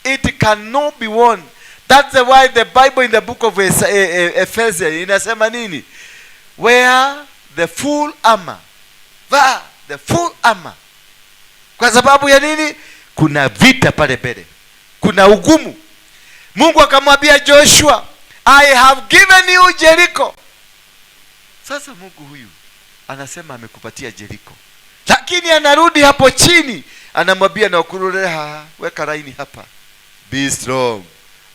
It cannot be won. That's why the Bible in the book of Ephesians inasema nini? Wear the full armor. Vaa the full armor. Kwa sababu ya nini? Kuna vita pale mbele. Kuna ugumu. Mungu akamwambia Joshua, I have given you Jericho. Sasa Mungu huyu anasema amekupatia Jericho. Lakini anarudi hapo chini, anamwambia na ukuruleha, weka laini hapa. Be strong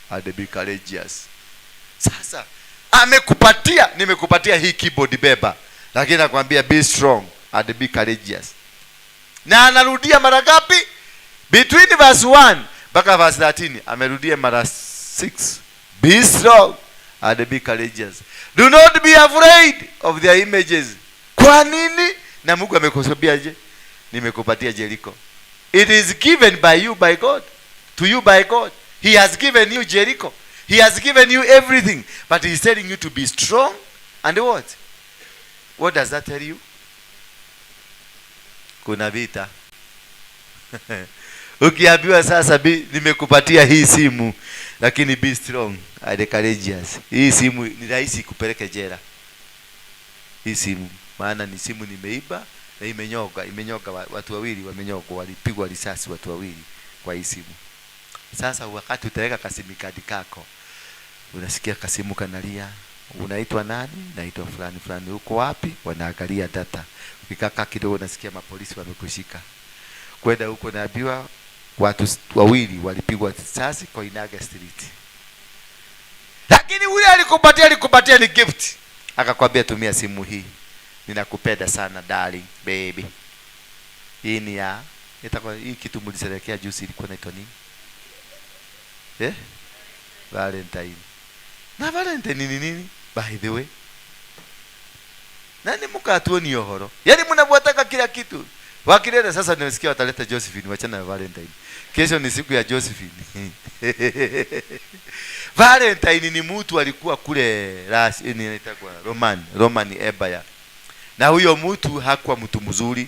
and be courageous. Sasa amekupatia, nimekupatia hii keyboard beba, lakini anakuambia be strong and be courageous. Na anarudia mara ngapi? Between verse 1 mpaka verse 13 amerudia mara 6. Be strong and be courageous. Do not be afraid of their images. Kwa nini? Na Mungu amekusubiaje? Nimekupatia Jericho. It is given by you by God. To you by God. He has given you Jericho. He has given you everything. But he is telling you to be strong and what? What does that tell you? Kuna vita. Ukiambiwa sasa nimekupatia hii simu, lakini be strong and courageous. Hii simu ni rahisi kupeleke jela. Hii simu, maana ni simu nimeiba na imenyoga watu wawili wamenyogwa, walipigwa risasi watu wawili kwa hii simu. Sasa wakati utaweka kasimikadi kako, unasikia kasimu kanalia, unaitwa nani? Naitwa fulani fulani. Uko wapi? Wanaangalia data. Ukikaka kidogo unasikia mapolisi wamekushika. Kwenda huko naambiwa watu wawili walipigwa risasi kwa Waruinge Street. Lakini ule alikupatia ni gift. Akakwambia tumia simu hii. Ninakupenda sana darling baby. Hii ni ya itakuwa hii kitu mliselekea juzi ilikuwa inaitwa nini? Valentine. Na Valentine ni nini? By the way. Nani mkatuoni yohoro? Yaani mnavyotaka kila kitu. Wakileta sasa nimesikia wataleta Josephine, wachana na Valentine. Kesho ni siku ya Josephine. Valentine ni mtu alikuwa kule inaitwa Roman Empire. Na huyo mtu hakuwa mtu mzuri,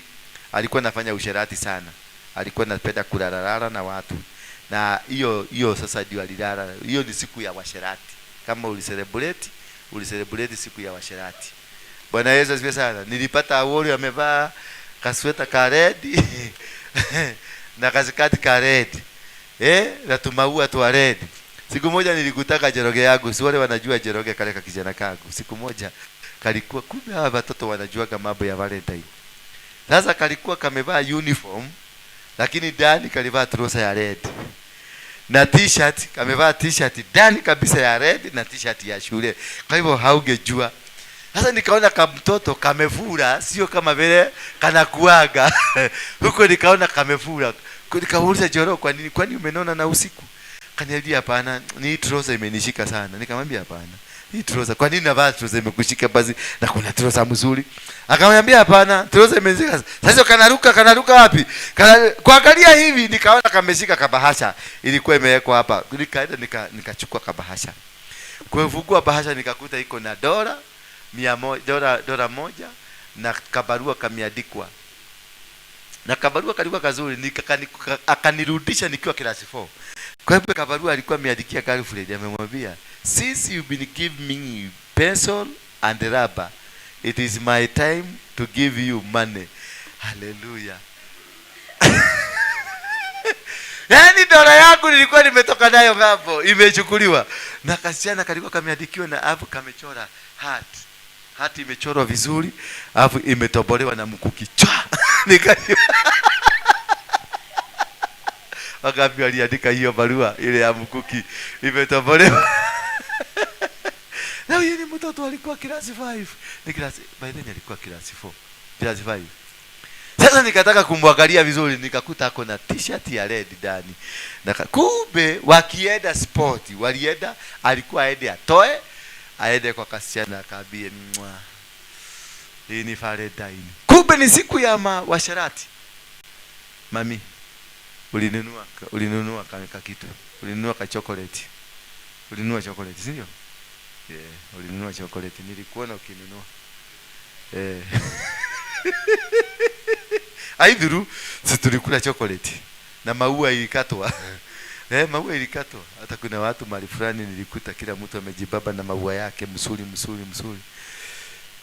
alikuwa anafanya usherati sana. Alikuwa anapenda kulalala na watu. Na hiyo sasa ndio alilala. Hiyo ni siku ya washerati. Kama ulicelebrate siku ya washerati. Bwana Yesu asifiwe sana. Nilipata awali amevaa kasweta ka red na kasikati ka red. Na tumaua tu red. Siku moja nilikutaka Jeroge yangu, si wale wanajua Jeroge kale ka kijana kangu. Siku moja kalikuwa kumbe hawa watoto wanajua mambo ya Valentine. Sasa kalikuwa kamevaa uniform lakini ndani kalivaa trouser ya red. Na t-shirt, kamevaa t-shirt ndani kabisa ya red na t-shirt ya shule. Kwa hivyo haungejua. Sasa nikaona kama mtoto kamefura, sio kama vile kanakuaga. Huko nikaona kamefura. Nikauliza Joro, kwa nini? Kwani umenona na usiku? Kaniambia hapana, ni trouser imenishika sana. Nikamwambia hapana. Hii trouser, kwa nini navaa trouser imekushika basi na kuna trouser mzuri? Akamwambia hapana, trouser imenishika. Sasa kanaruka wapi? Kuangalia hivi nikaona kameshika kabahasha. Ilikuwa imewekwa hapa. Nikaenda nikachukua kabahasha. Kufungua bahasha nikakuta iko na dola moja na kabarua kameandikwa. Na kabarua kalikuwa kazuri, akanirudisha nikiwa class 4. Kwa hivyo kabarua alikuwa ameandikia girlfriend, amemwambia, since you been give me pencil and rubber, it is my time to give you money. Hallelujah. Yaani dola yangu nilikuwa nimetoka nayo hapo, imechukuliwa. Na kasichana kalikuwa kameandikiwa na hapo kamechora heart. Heart imechorwa vizuri, alafu imetobolewa na mkuki. Wakati aliandika hiyo barua ile ya mkuki imetobolewa. Na huyu ni mtoto alikuwa class 5. Ni class by then alikuwa class 4. Class 5. Sasa nikataka kumwangalia vizuri, nikakuta ako na t-shirt ya red ndani. Na kumbe wakienda sport, walienda, alikuwa aende atoe, aende kwa kasichana akaambie hii ni Valentine. Kumbe ni siku ya washarati. Mami, ulinunua kama kitu. Ulinunua ka chocolate. Ulinunua chocolate, sio? Ulinunua chocolate. Nilikuona ukinunua. Aidhuru si tulikula chocolate na maua ilikatwa. Maua ilikatwa. Hata kuna watu mahali fulani nilikuta kila mtu amejibaba na maua yake msuri.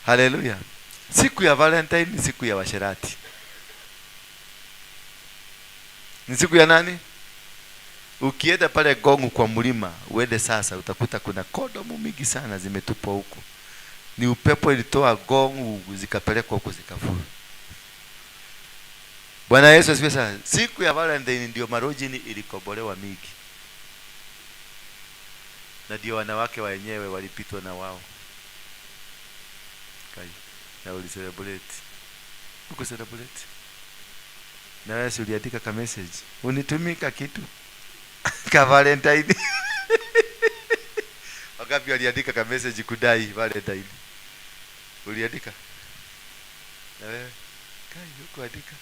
Haleluya. Siku ya Valentine ni siku ya washerati. Ni siku ya nani? Ukienda pale Gongu kwa mlima, uende sasa utakuta kuna kondomu mingi sana zimetupwa huko. Ni upepo ilitoa gongu zikapelekwa huko zikafuru. Bwana Yesu asifiwe sana. Siku ya Valentine ndio marojini ilikobolewa mingi. Na ndio wanawake wenyewe walipitwa na wao. Kai. Na uli celebrate. Uko celebrate. Na wewe uliandika ka message. Unitumika kitu. Ka Valentine. Wangapi waliandika ka message kudai Valentine? Uliandika? Na wewe kai huko andika.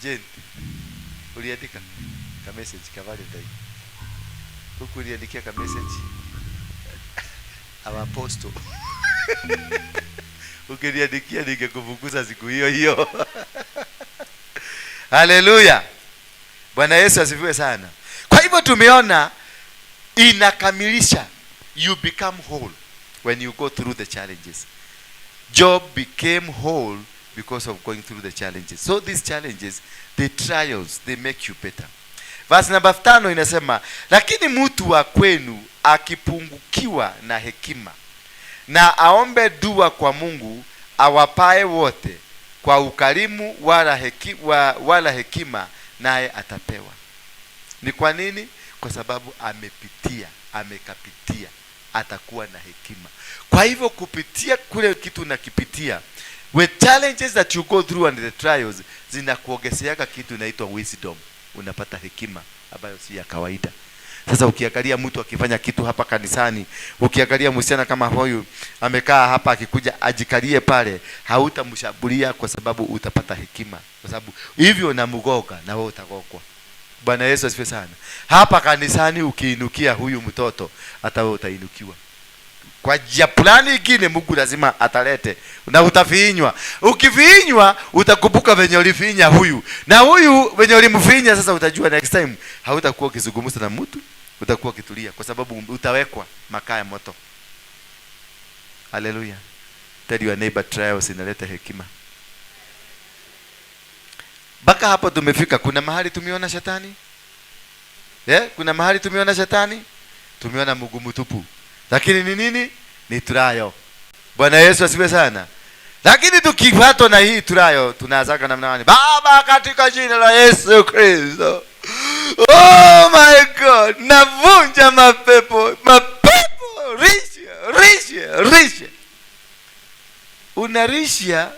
Jen, uliandika ka message ka Valentine? Huko uliandikia ka message our apostle. Ukiniandikia ningekuvuguza siku hiyo. Haleluya. Bwana Yesu asifiwe sana. Kwa hivyo tumeona inakamilisha, you become whole when you go through the challenges. Job became whole because of going through the challenges. So these challenges, the trials, they make you better. Verse number 5 inasema, lakini mtu wa kwenu akipungukiwa na hekima, na aombe dua kwa Mungu awapae wote kwa ukarimu wala hekima, naye atapewa. Ni kwa nini? Kwa sababu amekapitia, atakuwa na hekima. Kwa hivyo kupitia kule kitu nakipitia, with challenges that you go through and the trials, zinakuongezeaka kitu inaitwa wisdom. Unapata hekima ambayo si ya kawaida. Sasa ukiangalia mtu akifanya kitu hapa kanisani, ukiangalia msichana kama huyu amekaa hapa akikuja ajikalie pale, hautamshambulia kwa sababu utapata hekima. Kwa sababu hivyo unamgoga na wewe utagogwa. Bwana Yesu asifiwe sana. Hapa kanisani ukiinukia huyu mtoto, hata wewe utainukiwa. Kwa njia fulani nyingine Mungu lazima atalete na utafinywa. Ukifinywa utakumbuka venye ulifinya huyu. Na huyu venye ulimfinya sasa utajua next time hautakuwa ukizungumza na mtu, utakuwa kitulia kwa sababu utawekwa makaa ya moto. Haleluya. Tell your neighbor, trials inaleta hekima. Baka hapo tumefika, kuna mahali tumeona shetani? Kuna mahali tumeona shetani? Tumeona Mungu mtupu. Lakini ni nini? Ni trial. Bwana Yesu asifiwe sana. Lakini tukipatwa na hii trial, tunaanza namna gani? Baba, katika jina la Yesu Kristo. Oh my God, navunja mapepo. Risha. Unarisha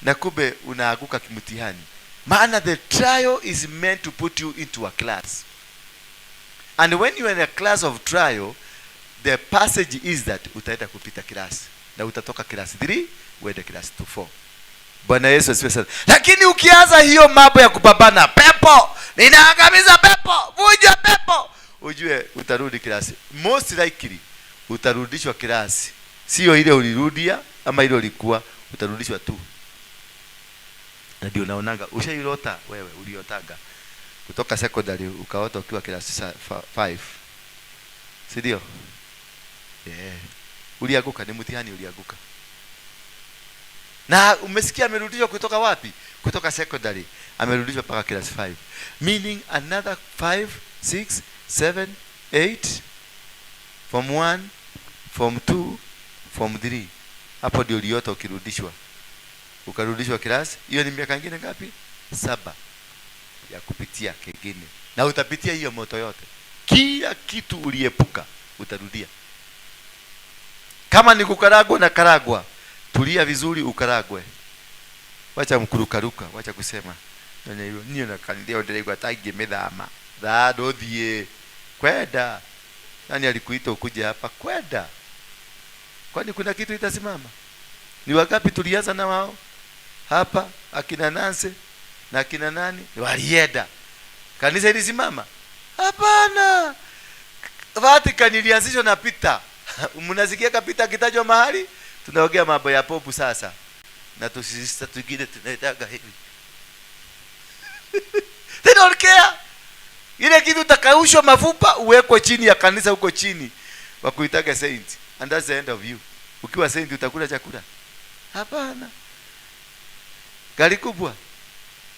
na kumbe unaaguka kimtihani. Maana the trial is meant to put you into a class. And when you are in a class of trial, the passage is that utaenda kupita class na utatoka class 3 uende class 4. Bwana Yesu asifiwe sana. Lakini ukianza hiyo mambo ya kupambana pepo, ninaangamiza pepo, vunja pepo, ujue utarudi class. Most likely utarudishwa class. Sio ile ulirudia ama ile ulikuwa, utarudishwa tu. Na ndio naonanga ushailota wewe uliotaga kutoka secondary ukaota ukiwa class 5. Si ndio? Uliaguka, ni mtihani uliaguka. Na umesikia amerudishwa kutoka wapi? Kutoka secondary amerudishwa mpaka class 5. Meaning another 5, 6, 7, 8 form 1, form 2, form 3. Hapo ndio uliota ukirudishwa. Ukarudishwa class. Hiyo ni miaka nyingine ngapi? 7 ya kupitia kingine. Na utapitia hiyo moto yote. Kila kitu uliepuka utarudia. Kama ni kukaragwa na karagwa, tulia vizuri ukaragwe. wacha mkurukaruka, wacha kusema niyo na kandia ndirigwa taigi mithama thado thie kwenda. Nani alikuita ukuje hapa kwenda? Kwani kuna kitu itasimama? Ni wangapi tulianza na wao hapa, akina Nanse na akina nani walienda, kanisa ilisimama? Hapana. Vatican ilianzishwa na Peter. Mnasikia Peter kitajwa mahali? Tunaongea mambo ya popu sasa, na tusisita tugine tunaitaga hivi. They don't care. Ile kitu utakaushwa mafupa uwekwe chini ya kanisa huko chini, wakuitaga saint, and that's the end of you. Ukiwa saint utakula chakula? Hapana. Gari kubwa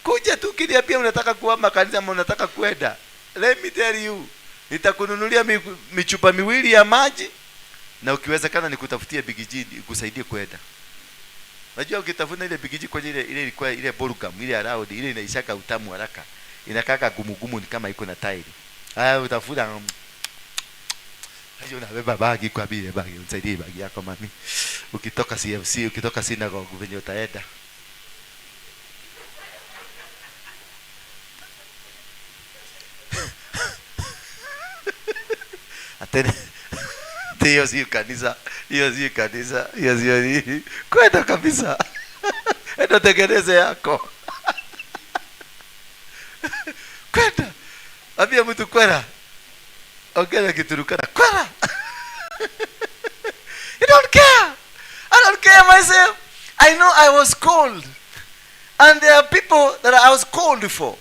kuja tu kiniambia unataka kuhama kanisa ama unataka kwenda, let me tell you, nitakununulia michupa miwili ya maji, na ukiwezekana nikutafutie bigiji ikusaidie kwenda. Unajua ukitafuna ile bigiji kwenye ile ilikuwa ile bolgam ile around ile inaishaka utamu haraka, inakaka gumugumu, ni kama iko na tairi. Haya utafuta hayo, unabeba bagi kwa bile bagi, unisaidie bagi yako mami, ukitoka CFC, ukitoka Synagogue venye utaenda. Atene hiyo si kanisa, hiyo si kanisa, hiyo si kwenda kabisa. Enda tengeneze yako. Kwenda. Ambia mtu kwenda. Ongea kiturukana kwenda. You don't care. I don't care myself. I know I was called. And there are people that I was called for.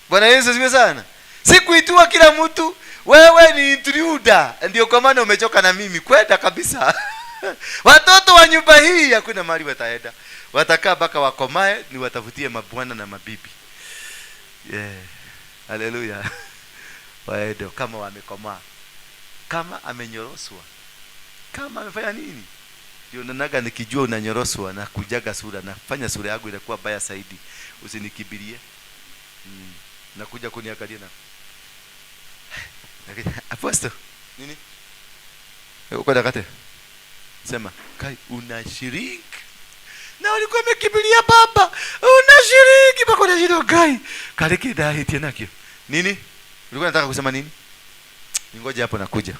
Bwana Yesu asifiwe sana. Sikuitwa kila mtu. Wewe ni intruder, ndio kwa maana umechoka na mimi. Kwenda kabisa. Watoto wa nyumba hii hakuna mahali wataenda. Watakaa mpaka wakomae, ni watafutie mabwana na mabibi. Yeah. Haleluya. Waedo kama wamekomaa. Kama amenyoroswa. Kama amefanya nini? Ndio nanaga nikijua unanyoroswa na kujaga sura, na fanya sura yangu inakuwa baya zaidi. Usinikibirie. Nakuja kuniangalia na Apostle nini? Uko dakate. Sema, kai unashiriki. Na ulikuwa umekimbilia baba. Unashiriki bako na jido kai. Kale kida hiti nakio. Nini? Ulikuwa unataka kusema nini? Ngoja hapo nakuja.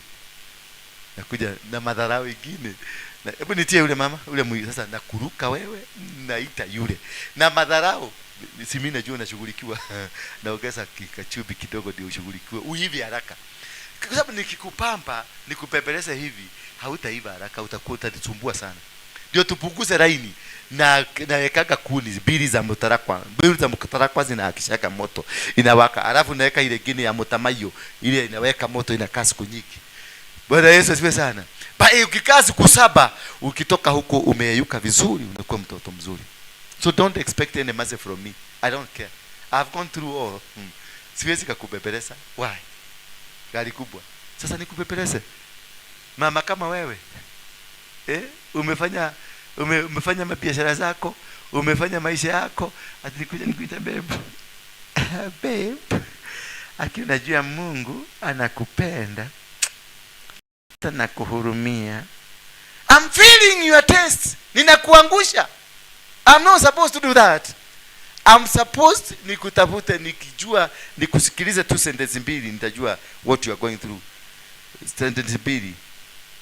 Nakuja na madharau mengine. Na hebu nitie yule mama, yule mwi sasa nakuruka wewe, naita yule. Na madharau si mimi najua nashughulikiwa. Naongeza kikachubi kidogo ndio ushughulikiwe. Uhivi haraka. Kwa sababu nikikupamba, nikupepeleza hivi, hautaiva haraka, utakuwa utanisumbua sana. Ndio tupunguze laini na nawekaga kuni mbili za mtarakwa. Mbili za mtarakwa zinahakishaka moto. Inawaka. Alafu naweka ile gini ya mtamayo, ile inaweka moto inakaa siku nyingi. Bwana Yesu asifiwe sana. Bali ukikaa siku 7, ukitoka huko umeyeyuka vizuri, unakuwa mtoto mzuri. So don't expect any mercy from me. I don't care. I've gone through all. Siwezi kukubebeleza. Why? Gari kubwa. Sasa nikubebeleze. Mama kama wewe. Umefanya mabiashara zako, umefanya maisha yako, ati nikuja nikuita babe. Babe. Aki unajua Mungu anakupenda. Tena kuhurumia. I'm feeling your taste. Ninakuangusha. I'm not supposed to do that. I'm supposed nikutafute, nikijua, nikusikilize tu sentence mbili, nitajua what you are going through. Sentence mbili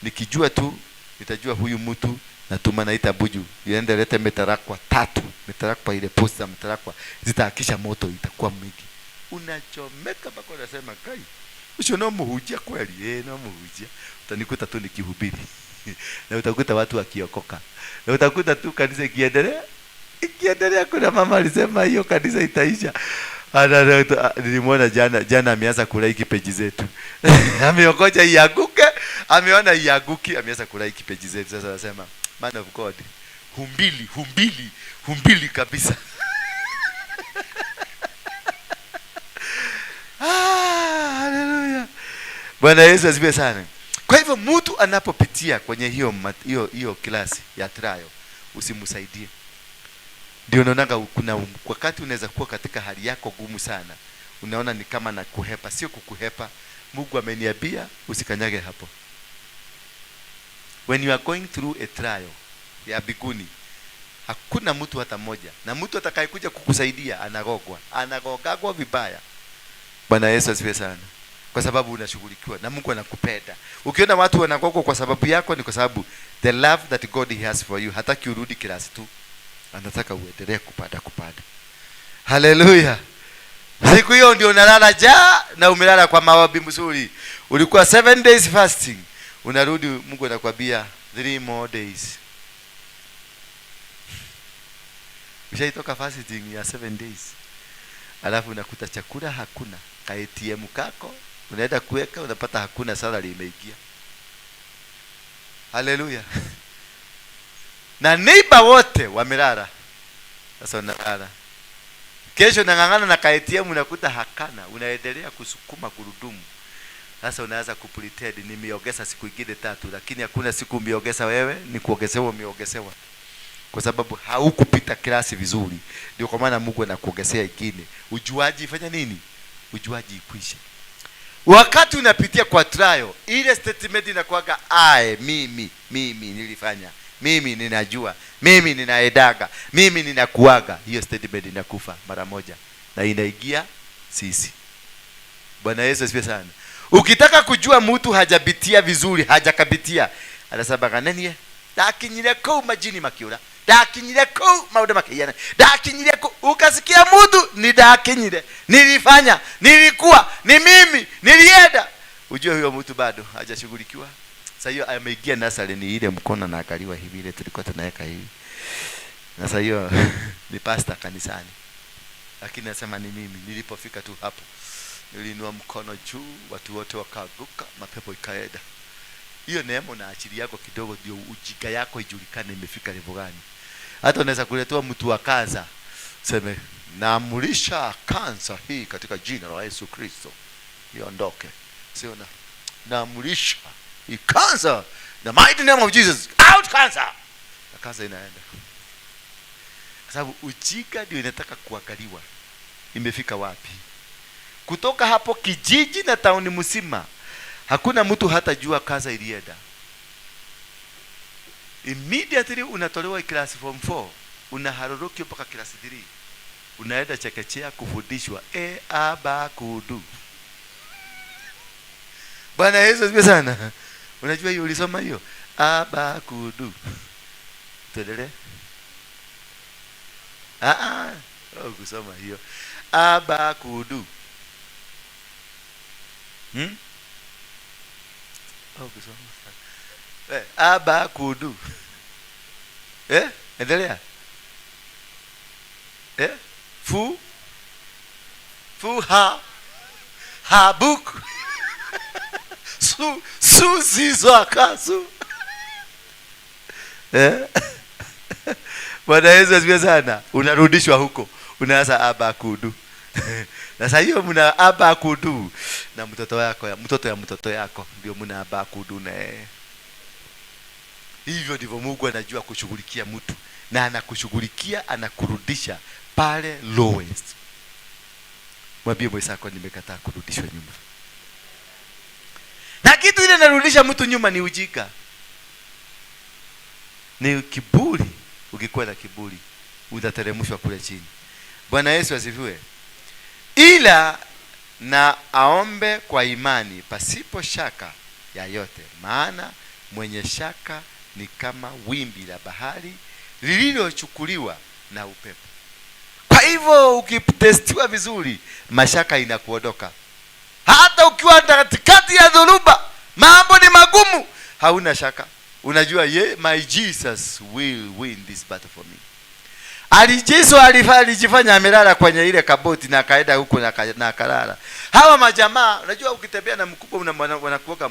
nikijua tu, nitajua huyu mtu natuma naita buju, iende lete metarakwa 3, metarakwa ile posta metarakwa zitahakisha moto itakuwa mingi. Unachomeka bako unasema kai, ushono muhujia kweli, no muhujia. Utanikuta tu nikihubiri. Na utakuta watu wakiokoka. Na utakuta tu kanisa ikiendelea kuna mama alisema hiyo kanisa itaisha. Nilimwona jana ameanza kulike page zetu. Ameokoja iaguke, ameona iaguki, ameanza kulike page zetu. Sasa anasema, man of God, humbili kabisa. Haleluya. Bwana Yesu asifiwe sana. Kwa hivyo mtu anapopitia kwenye hiyo klasi ya trial, usimsaidie. Ndio unaona kuna wakati unaweza kuwa katika hali yako gumu sana. Unaona ni kama na kuhepa, sio kukuhepa. Mungu ameniambia usikanyage hapo. When you are going through a trial ya biguni, Hakuna mtu hata mmoja, na mtu atakayekuja kukusaidia anagogagwa vibaya. Bwana Yesu asifiwe sana. Kwa sababu unashughulikiwa na Mungu anakupenda. Ukiona watu wanagogwa kwa sababu yako, ni kwa sababu the love that God has for you, hataki urudi class tu, anataka uendelee kupanda. Haleluya. Siku hiyo ndio unalala njaa na umelala kwa maombi mzuri. Ulikuwa 7 days fasting, unarudi Mungu anakuambia 3 more days. Ushaitoka fasting ya 7 days, alafu unakuta chakula hakuna, ka ATM kako unaenda kuweka, unapata hakuna, salary imeingia. Haleluya. Na neighbor wote wamelala. Sasa unalala. Kesho unang'ang'ana na ka ATM unakuta hakana, unaendelea kusukuma gurudumu. Sasa unaanza kupretend nimeongeza siku nyingine 3, lakini hakuna siku umeongeza wewe, ni umeongezewa. Kwa sababu haukupita klasi vizuri. Ndio kwa maana Mungu anakuongezea ingine. Ujuaji ifanya nini? Ujuaji ikwishe. Wakati unapitia kwa trial, ile statement inakuaga mimi nilifanya, mimi ninajua, mimi ninaedaga, mimi ninakuaga. Hiyo statement inakufa mara moja na inaingia sisi. Bwana Yesu asifiwe sana. Ukitaka kujua mtu hajapitia vizuri, hajakapitia, anasema kanani dakinyire ko majini makiura, dakinyire ko maude makiyana, dakinyire ko, ukasikia mtu ni dakinyire, nilifanya, nilikuwa, ni mimi, nilienda, ujue huyo mtu bado hajashughulikiwa. Sasa hiyo ameingia nasari, ni ile mkono na akaliwa hivi, ile tulikuwa tunaweka hivi. Na sasa hiyo ni pastor kanisani, lakini nasema ni mimi. Nilipofika tu hapo, nilinua mkono juu, watu wote wakaanguka, mapepo ikaenda. Hiyo neema na achili yako kidogo, ndio ujinga yako ijulikane imefika level gani. Hata unaweza kuletea mtu wa kansa, sema naamrisha kansa hii katika jina la Yesu Kristo iondoke. Sio naamrisha hii kansa, the mighty name of Jesus, out cancer. Na kansa inaenda. Kwa sababu ujinga ndio inataka kuangaliwa imefika wapi. Kutoka hapo kijiji na tauni mzima, hakuna mtu hata jua kansa ilienda. Immediately unatolewa class form 4, unaharuruki mpaka class 3. Unaenda chekechea kufundishwa kudu. Bwana Yesu asifiwe sana. Unajua hiyo ulisoma hiyo? Kudu. Tuendelee. Kusoma hiyo. Kudu. Kusoma. Kudu. Endelea. Habuk. Zizo akasu. Bwana Yesu asifiwe sana. Unarudishwa huko, unaanza kudu. Sasa hiyo mna kudu na mtoto yako ndio mna kudu na hivyo ndivyo Mungu anajua kushughulikia mtu, na anakushughulikia, anakurudisha pale lowest. Mwambie mwenzako nimekataa kurudishwa nyuma. Na kitu ile narudisha mtu nyuma ni ujinga, ni kiburi. Ukikuwa na kiburi utateremshwa kule chini. Bwana Yesu asifiwe. Ila na aombe kwa imani pasipo shaka ya yote, maana mwenye shaka ni kama wimbi la bahari lililochukuliwa na upepo. Kwa hivyo ukitestiwa vizuri, mashaka inakuondoka. Hata ukiwa katikati ya dhoruba, mambo ni magumu, hauna shaka. Unajua my Jesus will win this battle for me. Alijifanya amelala kwenye ile kaboti na akaenda huko na akalala. Hawa majamaa, unajua ukitembea na mkubwa wanakuoga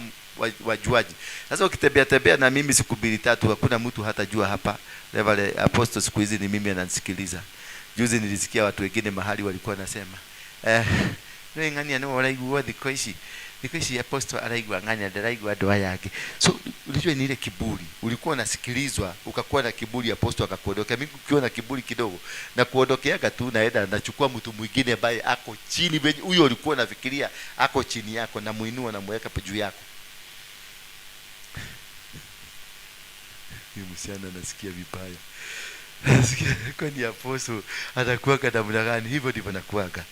wajuaji. Sasa ukitembea na mimi siku 2-3, hakuna mtu hata jua hapa. Level apostle siku hizi ni mimi ananisikiliza. Juzi nilisikia watu wengine mahali walikuwa nasema ngani walaigua dikoishi apostle alaigua ngani alaigua doa yake. So unajua ni ile kiburi. Ulikuwa unasikilizwa, ukakuwa na kiburi, apostle akakuondokea. Mimi ukiwa na kiburi kidogo na kuondokeaga tu, naenda nachukua mtu mwingine ambaye ako chini, huyo ulikuwa unafikiria ako chini yako, na muinua na mweka juu yako. Mimi msiana nasikia vibaya. Kwani apostle anakuwaga namna gani? Hivyo ndivyo nakuwaga.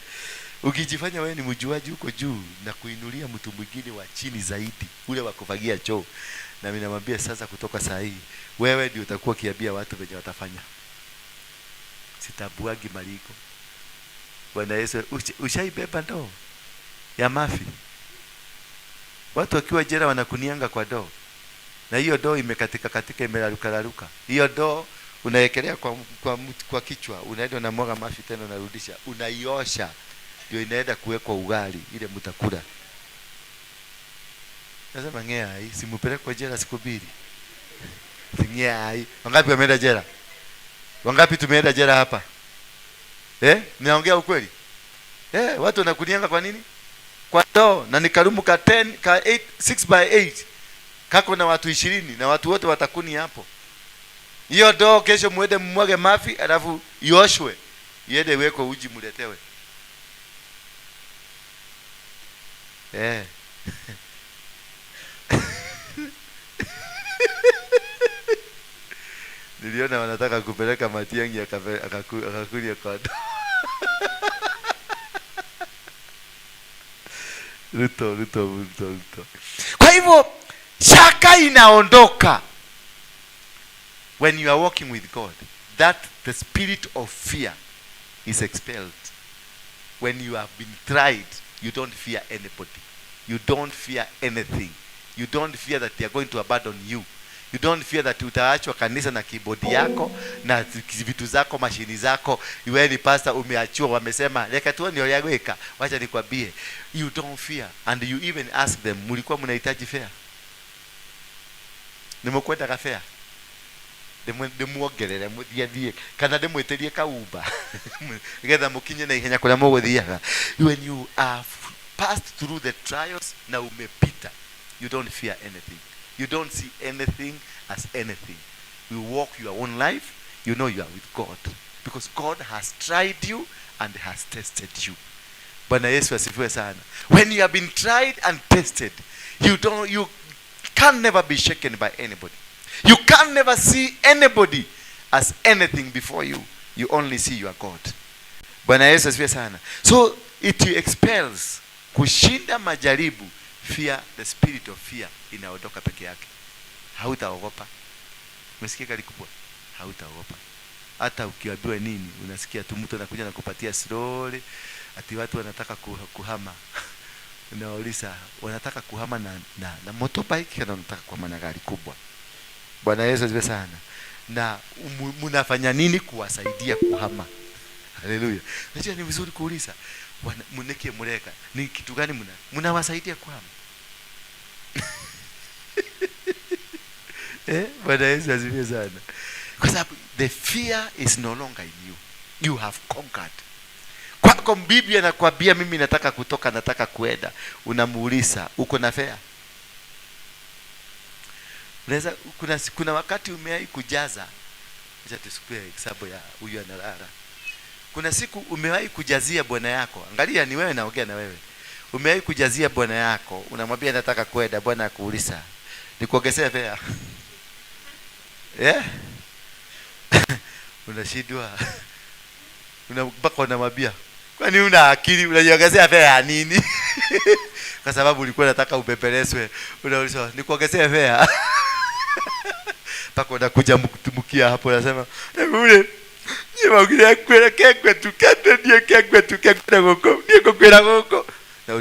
Ukijifanya wewe ni mjuaji huko juu na kuinulia mtu mwingine wa chini zaidi, ule wa kufagia choo. Na mimi namwambia sasa, kutoka saa hii wewe ndio utakuwa kiambia watu venye watafanya. Sitabuagi maliko. Bwana Yesu, ushaibeba ndoo ya mafi? Watu wakiwa jela wanakunianga kwa ndoo. Na hiyo ndoo imekatika katika, imelaruka. Hiyo ndoo unaekelea kwa kichwa, unaenda unamwaga mafi tena unarudisha, unaiosha, ndio inaenda kuwekwa ugali ile mtakula. Nasema ngea hii, simpeleke kwa jela siku 2. Ngea hii. Wangapi wameenda jela? Wangapi tumeenda jela hapa? Ninaongea ukweli? Watu wanakunianga kwa nini? Kwa ndoo, na nikarumu ka 10 ka 8 6x8. Kako na watu 20 na watu wote watakuni hapo. Hiyo ndoo kesho muende mmwage mafi, alafu ioshwe. Iende weko uji muletewe. Niliona wanataka kupeleka Matiang'i akakulia kwa ndoo. Ruto. Kwa hivyo shaka inaondoka when you are walking with God, that the spirit of fear is expelled. When you have been tried, you don't fear anybody, you don't fear anything, you don't fear that they are going to abandon you, you don't fear that utaachwa kanisa na kibodi yako na vitu zako, mashini zako. Wewe ni pastor, umeachwa, wamesema leka tu ndio yagweka, wacha nikwambie, you don't fear. And you even ask them, mlikuwa mnahitaji fare? Nimekwenda ka fare? Demuogerere muthiathie kana demweterie ka Uber getha mukinye na ihenya kuria muguthiaga. When you have passed through the trials na umepita, you don't fear anything, you don't see anything as anything. You walk your own life, you know you are with God, because God has tried you and has tested you. Bwana Yesu asifiwe sana. When you have been tried and tested, you can never be shaken by anybody. You can never see anybody as anything before you. You only see your God. Bwana Yesu asifiwe sana. So it expels, kushinda majaribu, fear, the spirit of fear inaondoka peke yake. Hautaogopa. Umesikia kali kubwa? Hautaogopa. Hata ukiambiwa nini, unasikia tu mtu anakuja na kupatia story ati watu wanataka kuhama. Unauliza, wanataka kuhama na motorbike kana wanataka kuhama na gari kubwa. Bwana Yesu asifiwe sana. Na mnafanya nini kuwasaidia kuhama? Haleluya. Najua ni vizuri kuuliza, mneke mureka, ni kitu gani mnawasaidia kuhama? Bwana Yesu asifiwe sana. Kwa sababu the fear is no longer in you. You have conquered. Kwako Biblia inakwambia mimi nataka kutoka, nataka kuenda. Unamuuliza, uko na fare? Unaweza kuna wakati umewahi kujaza, acha tusikue hesabu ya huyu analala. Kuna siku umewahi kujazia bwana yako. Angalia, ni wewe naongea na wewe. Umewahi kujazia bwana yako, unamwambia nataka kwenda, bwana akuuliza, nikuongezea fare? Unashindwa. Unabaka unamwambia, kwani una akili, unajiongezea fare ya nini? Kwa sababu ulikuwa unataka ubebelezwe. Unauliza, nikuongezea fare? Paka unakuja mtumikia hapo, unasema ule ni maugire kwera kekwe tukende die kekwe tukenda goko die kokwera goko, na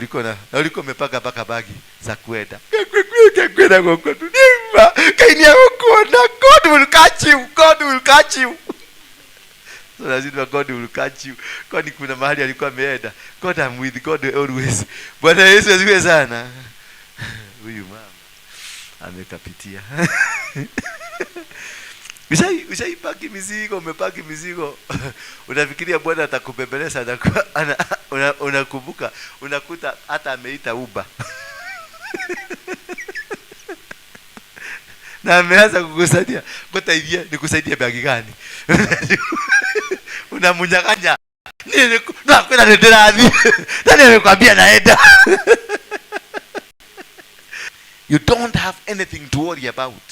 uliko umepaka paka bagi za kwenda kekwe na goko tu nimba kainia goko na God will catch you. So lazima God will catch you. Kwani kuna mahali alikuwa ameenda. God, I'm with God always. Bwana Yesu asifiwe sana. Huyu mama amekapitia. Ushaipaki mizigo, umepaki mizigo. Unafikiria Bwana atakubembeleza, unakumbuka, unakuta hata ameita Uber. Na ameanza kukusaidia. Ngoja nikusaidie bagi gani? Unamunyang'anya. Nini nakwenda ndirani? Nani amekwambia naenda? You don't have anything to worry about.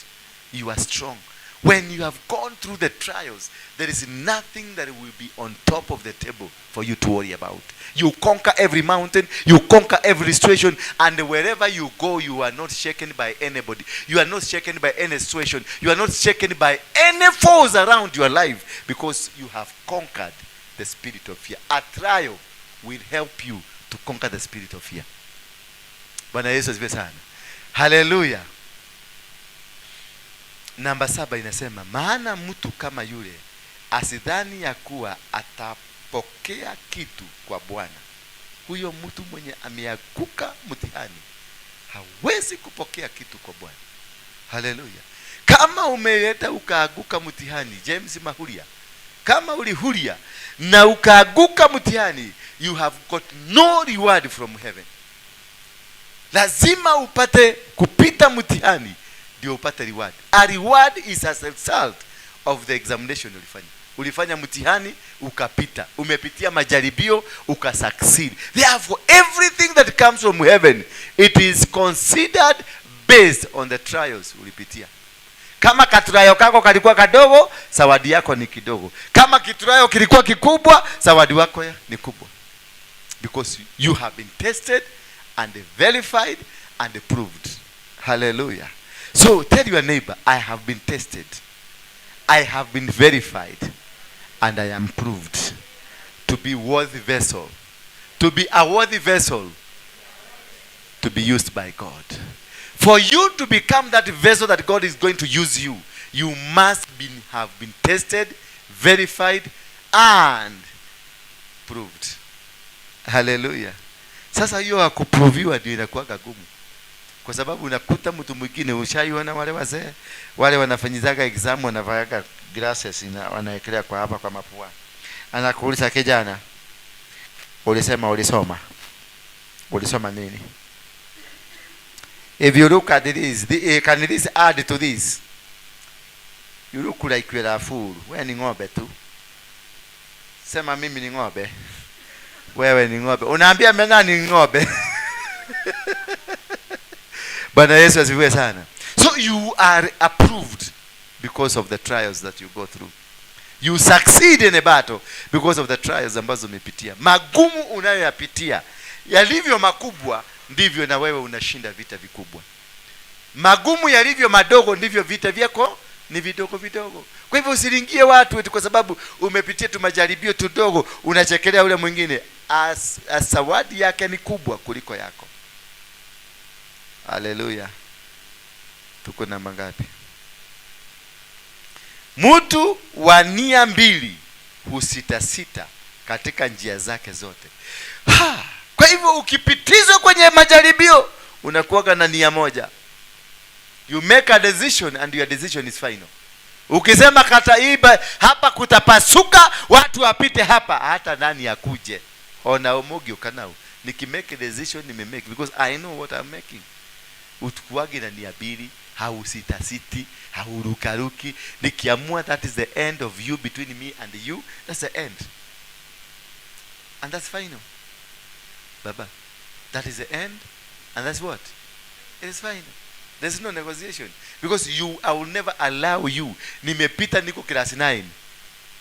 You are strong. When you have gone through the trials, there is nothing that will be on top of the table for you to worry about. You conquer every mountain, you conquer every situation, and wherever you go, you are not shaken by anybody. You are not shaken by any situation. You are not shaken by any force around your life, because you have conquered the spirit of fear. A trial will help you to conquer the spirit of fear. Bwana Yesu asifiwe sana. Hallelujah. Namba 7 inasema, maana mtu kama yule asidhani ya kuwa atapokea kitu kwa Bwana. Huyo mtu mwenye ameanguka mtihani hawezi kupokea kitu kwa Bwana. Hallelujah. Kama umeleta ukaanguka mtihani, James Mahuria, kama ulihuria na ukaanguka mtihani, you have got no reward from heaven. Lazima upate kupita mtihani ndio upate reward. A reward is as a result of the examination ulifanya. Ulifanya mtihani ukapita, umepitia majaribio ukasucceed. Therefore everything that comes from heaven, it is considered based on the trials ulipitia. Kama katurayo kako kalikuwa kadogo, zawadi yako ni kidogo. Kama kiturayo kilikuwa kikubwa, zawadi yako ni kubwa. Because you have been tested and verified and proved. Hallelujah. So tell your neighbor, I have been tested, I have been verified, and I am proved to be worthy vessel, to be a worthy vessel to be used by God. For you to become that vessel that God is going to use you, you must have been tested, verified, and proved. Hallelujah. Sasa hiyo hakuproviwa ndio inakuwa gumu. Kwa sababu unakuta mtu mwingine, ushaiona wale wazee wale wanafanyizaga exam, wanavaga glasses na wanaekelea kwa hapa kwa mapua. Anakuuliza, kijana, ulisoma nini? If you look at this, can this add to this? You look like you are a fool. Wewe ni ng'ombe tu. Sema mimi ni ng'ombe. Wewe ni ng'ombe. Unaambia mimi ni ng'ombe. Bwana Yesu asifiwe sana. So you are approved because of the trials that you go through. You succeed in a battle because of the trials ambazo umepitia. Magumu unayoyapitia yalivyo makubwa, ndivyo na wewe unashinda vita vikubwa. Magumu yalivyo madogo, ndivyo vita vyako ni vidogo vidogo. Kwa hivyo usiringie watu eti kwa sababu umepitia tu majaribio tudogo unachekelea ule mwingine. Zawadi yake ni kubwa kuliko yako. Hallelujah. Tuko na mangapi? Mtu wa nia mbili husitasita katika njia zake zote. Kwa hivyo ukipitizwa kwenye majaribio, unakuwa na nia moja. You make a decision and your decision is final. Ukisema kataiba hapa kutapasuka, watu wapite hapa, hata nani akuje. Ona omogi ukanao. Nikimake a decision nimemake because I know what I'm making. Utukuage na nia mbili, hausitasiti, haurukaruki. Nikiamua that is the end of you, between me and you, that's the end. And that's final. Baba, that is the end, and that's what? It is final. There's no negotiation. Because I will never allow you. Nimepita niko class 9.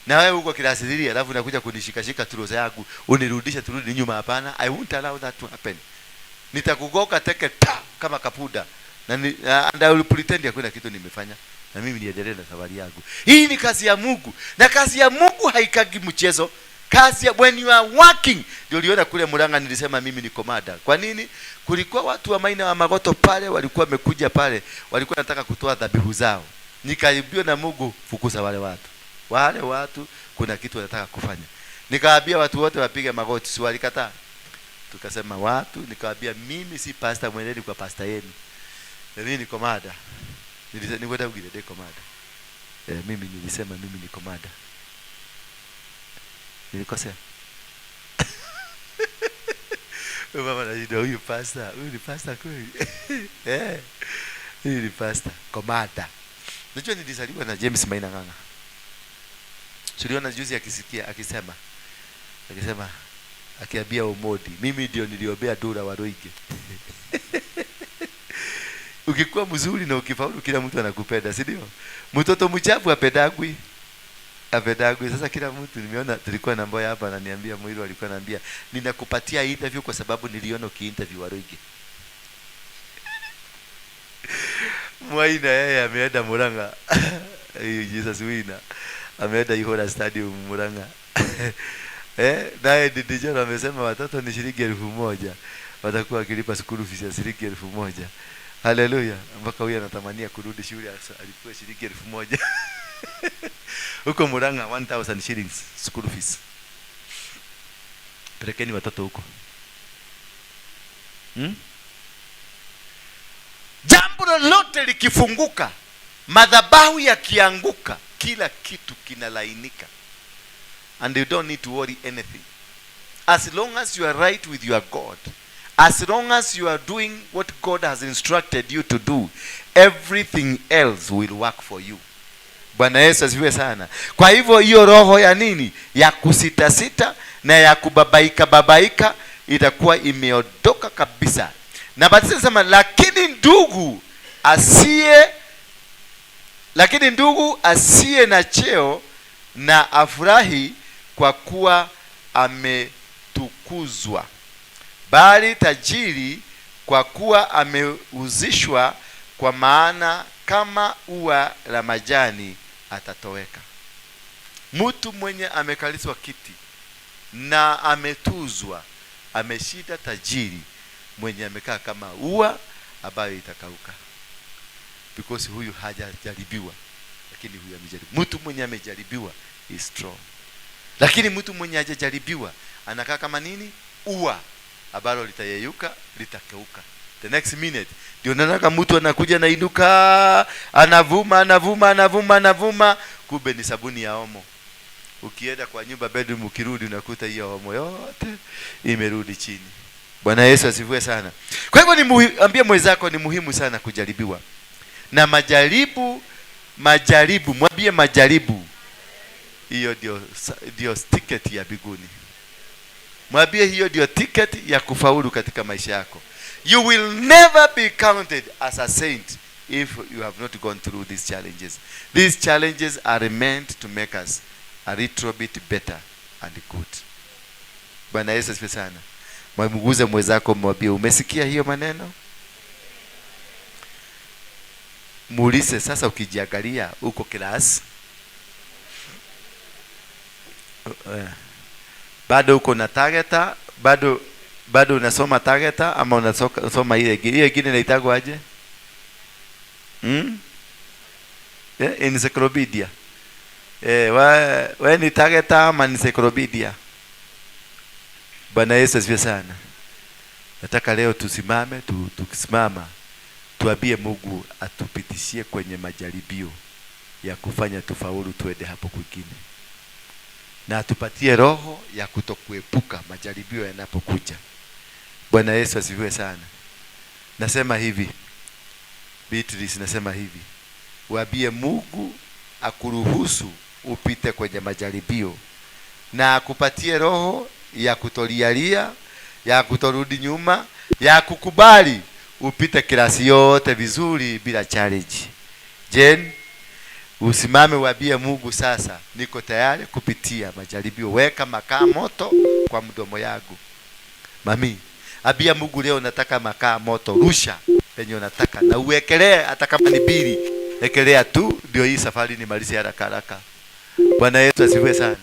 Na wewe uko class 3, alafu unakuja kunishikashika tuloza yangu, unirudisha turudi nyuma. Hapana, I won't allow that to happen. Nitakugoka teke kama kapuda. And I will pretend hakuna kitu nimefanya. Na mimi niendelee na safari yangu. Hii ni kazi ya Mungu. Na kazi ya Mungu haikagi mchezo. Kazi ya when you are working. Ndio uliona kule Muranga nilisema mimi ni komanda. Kwa nini? Kulikuwa watu wa Maina wa Magoto pale, walikuwa wamekuja pale, walikuwa nataka kutoa dhabihu zao. Nikaibiwa na Mungu, fukuza wale watu. Wale watu kuna kitu wanataka kufanya. Nikawaambia watu wote wapige magoti, si walikataa. Tukasema watu, nikawaambia mimi si pastor, mwendeni kwa pastor yenu. Mimi ni komanda. Nikwenda ugirede komanda. Mimi nilisema mimi ni komanda. Nilikosea. Mama anajua huyu ni pastor kweli. Huyu ni pastor, komanda. Unajua nilizaliwa na James Maina Nganga. Tuliona juzi akisema akiambia Omodi, mimi ndio niliombea dura Waruinge. Ukikuwa mzuri na ukifaulu kila mtu anakupenda, si ndio? Mtoto mchafu apendagwi. Sasa kila mtu, nimeona tulikuwa na mboya hapa ananiambia, Mwilo alikuwa ananiambia ninakupatia interview kwa sababu niliona ukiinterview Waruinge. Mwaina yeye ameenda Murang'a. Jesus wina. Ameenda Ihora Stadium Murang'a. Naye Dijoro amesema watoto ni shilingi 1,000. Watakuwa wakilipa school fees ya shilingi 1,000. Haleluya. Mpaka huyu anatamania kurudi shule, alikuwa shilingi 1,000. Huko Murang'a 1,000 shillings school fees. Pelekeni watoto huko. Jambo lolote likifunguka, madhabahu yakianguka, kila kitu kinalainika. And you don't need to worry anything. As long as you are right with your God, as long as you are doing what God has instructed you to do, everything else will work for you. Bwana Yesu asifiwe sana. Kwa hivyo hiyo roho ya nini? Ya kusita na ya kubabaika itakuwa imeondoka kabisa. Na basi sema, lakini ndugu asiye na cheo na afurahi kwa kuwa ametukuzwa, bali tajiri kwa kuwa ameuzishwa, kwa maana kama ua la majani atatoweka. Mtu mwenye amekaliswa kiti na ametuzwa ameshida tajiri mwenye amekaa kama ua ambayo itakauka, because huyu hajajaribiwa, lakini huyu amejaribiwa. Mtu mwenye amejaribiwa is strong, lakini mtu mwenye hajajaribiwa anakaa kama nini? Ua ambalo litayeyuka, litakauka the next minute. Ndio nataka mtu anakuja na inuka, anavuma, kumbe ni sabuni ya omo. Ukienda kwa nyumba bedroom, ukirudi unakuta hiyo omo yote imerudi chini. Bwana Yesu asifiwe sana. Kwa hivyo niambie mwenzako, ni muhimu sana kujaribiwa. Na majaribu, mwambie majaribu. Hiyo ndio ticket ya biguni. Mwambie hiyo ndio ticket ya kufaulu katika maisha yako. You will never be counted as a saint if you have not gone through these challenges. These challenges are meant to make us a little bit better and good. Bwana Yesu asifiwe sana. Mwamuguze mwenzako, mwambie, umesikia hiyo maneno? Muulize sasa, ukijiangalia uko class, bado uko na targeta, bado unasoma targeta, ama unasoma ile ingine inaitagwa aje? Encyclopedia. Wewe ni targeta ama encyclopedia? Bwana Yesu asifiwe sana. Nataka leo tusimame, tukisimama tuambie Mungu atupitishie kwenye majaribio ya kufanya tufaulu, tuende hapo kwingine, na atupatie roho ya kutokuepuka majaribio yanapokuja. Bwana Yesu asifiwe sana. Nasema hivi, Beatrice, nasema hivi, waambie Mungu akuruhusu upite kwenye majaribio, na akupatie roho ya kutolialia, ya kutorudi nyuma, ya kukubali upite klasi yote vizuri bila challenge. Jen, usimame waambie Mungu, sasa niko tayari kupitia majaribio. Weka makaa moto kwa mdomo yangu. Mami, ambia Mungu, leo nataka makaa moto, rusha penye unataka na uwekelee, hata kama ni bili, ekelea tu, ndio hii safari nimalize haraka. Bwana Yesu asifiwe sana.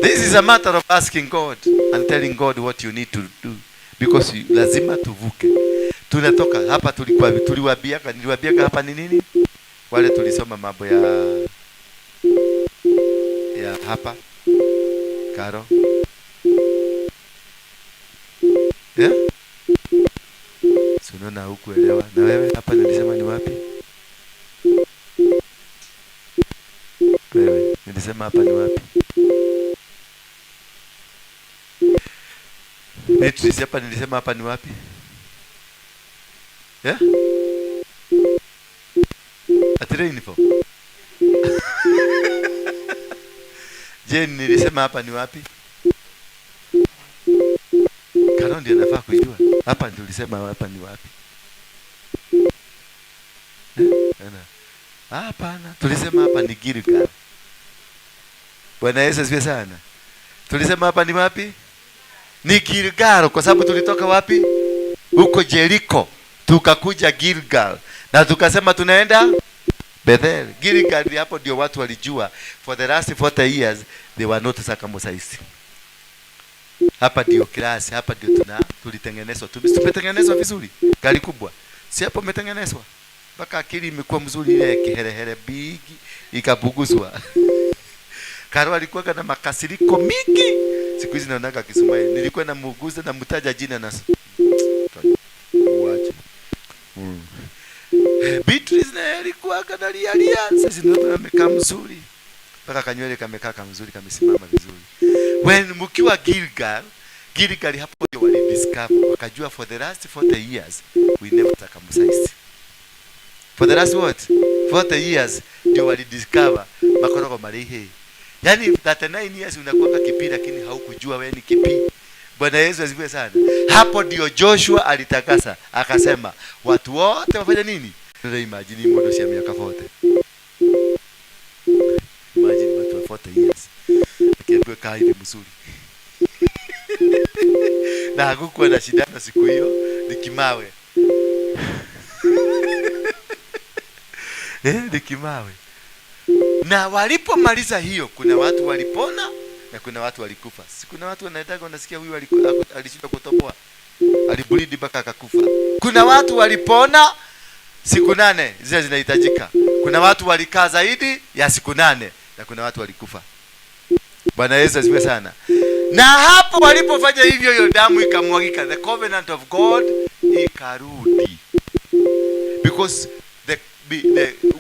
This is a matter of asking God and telling God what you need to do, because lazima tuvuke. Tunatoka hapa, niliwaambia hapa ni nini? Wale tulisoma mambo ya hapa Karo. Yeah? Unaona hukuelewa. Na wewe hapa nilisema ni wapi? Wewe nilisema hapa ni wapi? Beatrice, hapa nilisema hapa ni wapi? Yeah? Atire uniform. Jen, nilisema hapa ni wapi? Karondi anafaa kujua. Hapa ndio nilisema hapa ni wapi? Hapana, tulisema hapa ni Gilgal. Bwana Yesu asifiwe sana. Tulisema hapa ni wapi? Ni Gilgal, kwa sababu tulitoka wapi? Huko Jericho tukakuja Gilgal na tukasema tunaenda Bethel. Gilgal hapo ndio watu walijua for the last 40 years they were not circumcised. Hapa ndio class, hapa ndio tulitengenezwa. Tumetengenezwa vizuri. Gari kubwa. Si hapo umetengenezwa. Mpaka akili imekuwa mzuri, ile kiherehere big ikapuguzwa. Karo alikuwa na makasiriko mingi. Siku hizi naonaga Kiswahili. Nilikuwa na muuguza na mtaja jina na uache. Beatrice naye alikuwa kanalia. Sasa ndio amekaa mzuri. Mpaka kanywele kamekaa mzuri, kamesimama vizuri. When mkiwa Gilgal hapo ndio walidiscover, wakajua for the last 40 years we never circumcised. For the last what? 40 years ndio walidiscover makoroko malihe. Yaani 39 years unakuwa kipi lakini haukujua wewe ni kipi. Bwana Yesu asifiwe sana. Hapo ndio Joshua alitakasa, akasema watu wote wafanye nini? Ndio imagine modo ya miaka 40. Imagine watu wa 40 years. Akiambiwa kaa hivi mzuri. Na hakukuwa na shida na siku hiyo ni kimawe. Ni kimawe. Na walipomaliza hiyo, kuna watu walipona na kuna watu walikufa. Si kuna watu wanaendaga wanasikia huyu alishindwa kutoboa, alibulidi mpaka akakufa. Kuna watu walipona siku 8 zile zinahitajika. Kuna watu walikaa zaidi ya siku 8 na kuna watu walikufa. Bwana Yesu asifiwe sana. Na hapo walipofanya hivyo, hiyo damu ikamwagika, the covenant of God ikarudi. Because the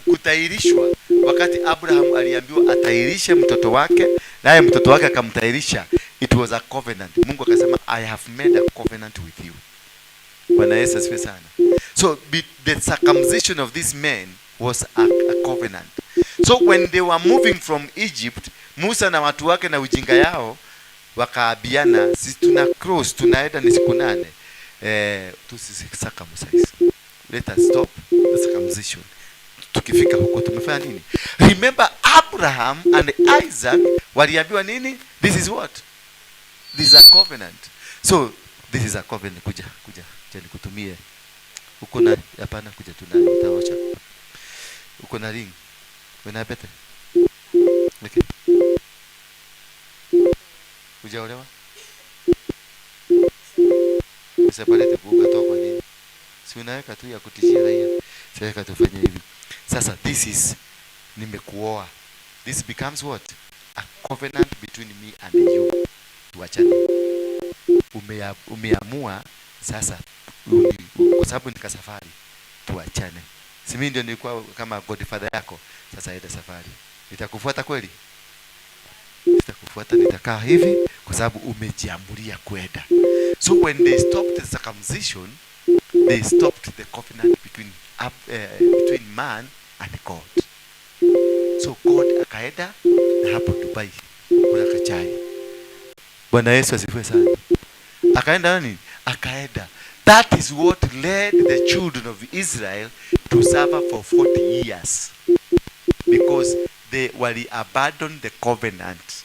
kutairishwa, wakati Abraham aliambiwa atairishe mtoto wake, naye mtoto wake akamtairisha, it was a covenant. Mungu akasema I have made a covenant with you. Bwana Yesu asifiwe sana. So the circumcision of this man was a covenant. So when they were moving from Egypt, Musa na watu wake na ujinga yao wakaabiana, sisi tuna cross, tunaenda ni siku 8, tusicircumcise. Let us stop the circumcision. Tukifika huko tumefanya nini? Remember Abraham and Isaac waliambiwa nini? This is what? This is a covenant. So this is a covenant. Kuja nikutumie. Uko na hapana, kuja tunayo utaocha. Uko na ring. Wewe bete. Okay. Ujaolewa? Usipalete kuuka toka kwa nini? Si unaweka tu ya kutishia raia. Sasa tufanye hivi. Sasa this is nimekuoa. This becomes what? A covenant between me and you. Tuachane. Umeamua sasa kwa sababu nika safari. Tuachane. Si mimi ndio nilikuwa kama godfather yako. Sasa enda safari. Nitakufuata kweli? Nitakufuata, nitakaa hivi kwa sababu umejiamulia kwenda. So when they stopped the circumcision, they stopped the covenant between man and God. So God akaenda na hapo Dubai kuna kachai. Bwana Yesu asifiwe sana. Akaenda nani? Akaenda. That is what led the children of Israel to suffer for 40 years. Because they were abandoned the covenant.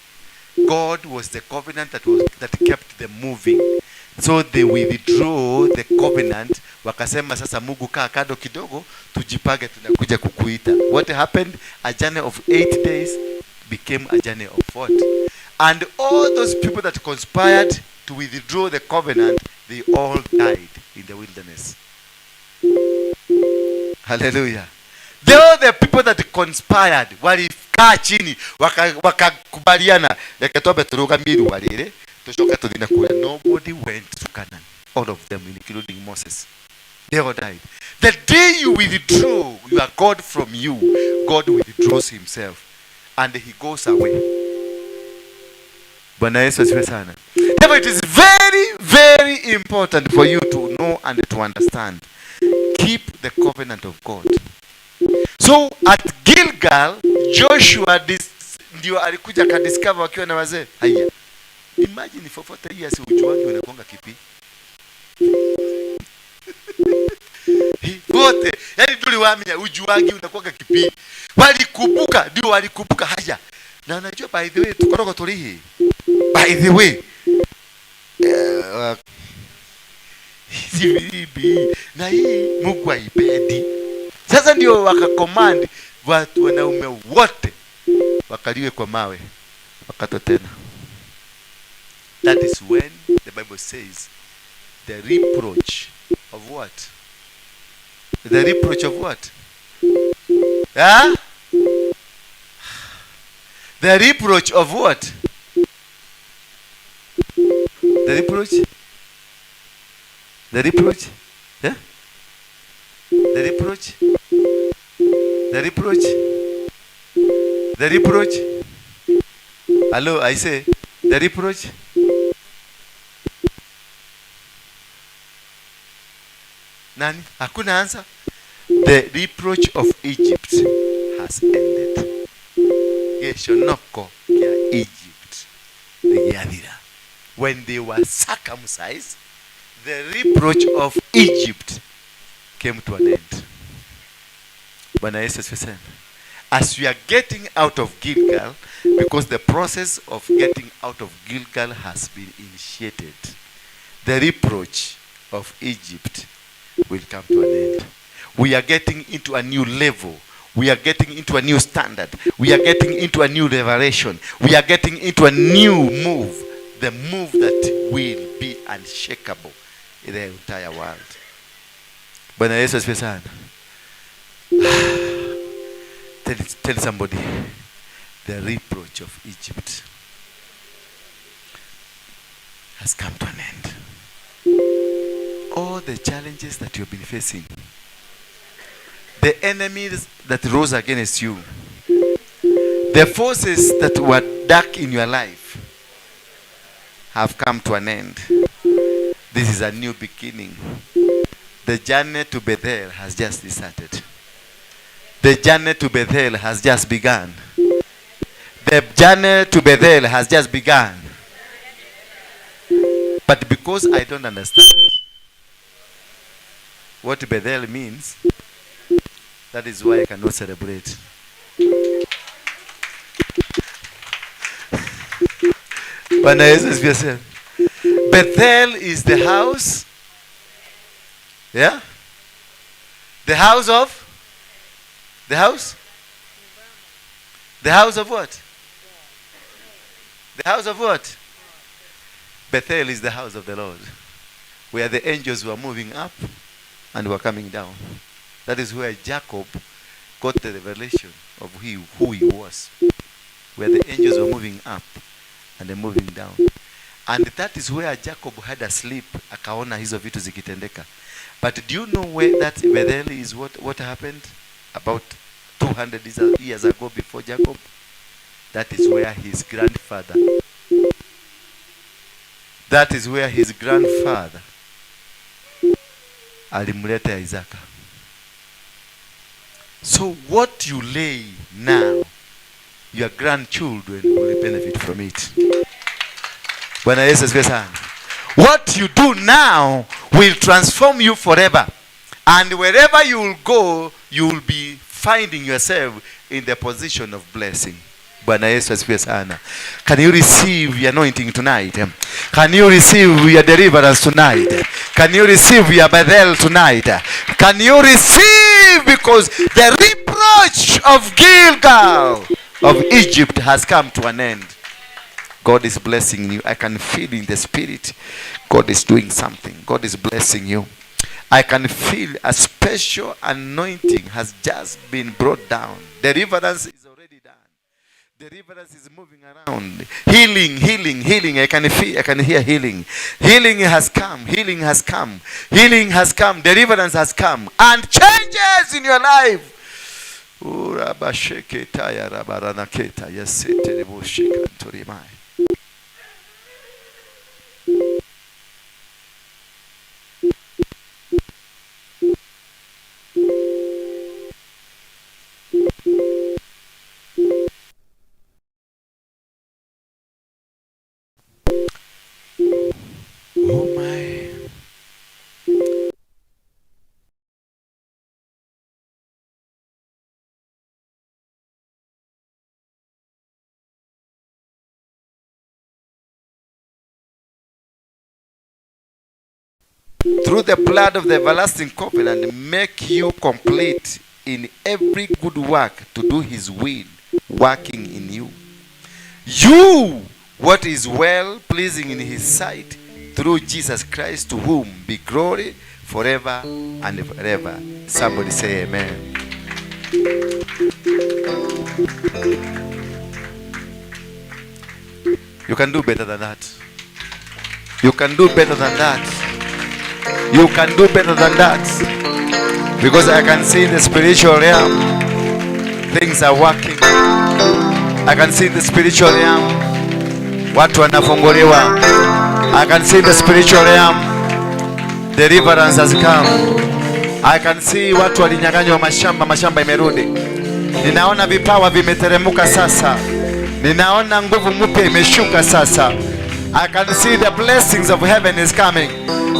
God was the covenant that kept them moving. So they withdraw the covenant. Wakasema sasa Mungu kaa kando kidogo, tujipage tunakuja kukuita. What happened? A journey of 8 days became a journey of 40. And all those people that conspired to withdraw the covenant, they all died in the wilderness. Hallelujah. All the people that conspired, walikaa chini, wakakubaliana, yakatoa turuga miru walile, tushoka tudina kule. Nobody went to Canaan. All of them, including Moses. They all died. The day you withdraw your God from you, God withdraws himself. And he goes away. Bwana Yesu asifiwe sana. Therefore, it is very, very important for you to know and to understand. Keep the covenant of God. So at Gilgal, Joshua ndio alikuja kadiscover wakiwa na wazee. Haya. Imagine for 40 years ujuangi unakonga kipi. wote yani tuliwaamia ujuagi unakuwa kipi walikubuka ndio walikubuka haya na unajua by the way tukoroko tulihi by the way hivi na hii Mungu aipendi sasa ndio wakacommand watu wanaume wote wakaliwe kwa mawe wakato tena. That is when the Bible says the reproach of what? The reproach of what? Huh? The reproach of what? The reproach? The reproach? Yeah? The reproach? The reproach? The reproach? Hello, I say, the reproach? Nani? Hakuna answer. The reproach of Egypt has ended. Geshonoko ya Egypt. When they were circumcised, the reproach of Egypt came to an end. Bwana Yesu asifiwe. As we are getting out of Gilgal, because the process of getting out of Gilgal has been initiated, the reproach of Egypt will come to an end. We are getting into a new level. We are getting into a new standard. We are getting into a new revelation. We are getting into a new move. The move that will be unshakable in the entire world. Bwana Yesu asifiwe sana. Tell somebody, the reproach of Egypt has come to an end. All the challenges that you've been facing, the enemies that rose against you, the forces that were dark in your life have come to an end. This is a new beginning. The journey to Bethel has just started. The journey to Bethel has just begun. The journey to Bethel has just begun. But because I don't understand what Bethel means, that is why I cannot celebrate. Bwana Yesu asifiwe. Bethel is the house. Yeah? The house of? The house? The house of what? The house of what? Bethel is the house of the Lord, where the angels were moving up and were coming down. That is where Jacob got the revelation of who he was, where the angels were moving up and then moving down. And that is where Jacob had a sleep, akaona hizo vitu zikitendeka. But do you know where that Bethel is? What happened about 200 years ago before Jacob? That is where his grandfather alimleta Isaka. So what you lay now, your grandchildren will benefit from it. Bwana Yesu asifiwe sana. What you do now will transform you forever. And wherever you will go, you will be finding yourself in the position of blessing. Bwana Yesu asifiwe sana. Can you receive your anointing tonight? Can you receive your deliverance tonight? Can you receive your Bethel tonight? Can you receive, because the reproach of Gilgal of Egypt has come to an end. God is blessing you. I can feel in the spirit. God is doing something. God is blessing you. I can feel a special anointing has just been brought down. Deliverance is already done. Deliverance is moving around. Healing. I can hear healing. Healing has come. Healing has come. Healing has come. Deliverance has come. And changes in your life. Yes, through the blood of the everlasting covenant, make you complete in every good work to do his will, working in you. You, what is well pleasing in his sight, through Jesus Christ, to whom be glory forever and forever. Somebody say amen. You can do better than that. You can do better than that. You can do better than that. Because I can see in the spiritual realm, things are working. I can see in the spiritual realm, watu wanafunguliwa. I can see in the spiritual realm, deliverance has come. I can see watu walinyang'anywa mashamba imerudi. Ninaona vipawa vimeteremuka sasa. Ninaona nguvu mpya imeshuka sasa. I can see the blessings of heaven is coming.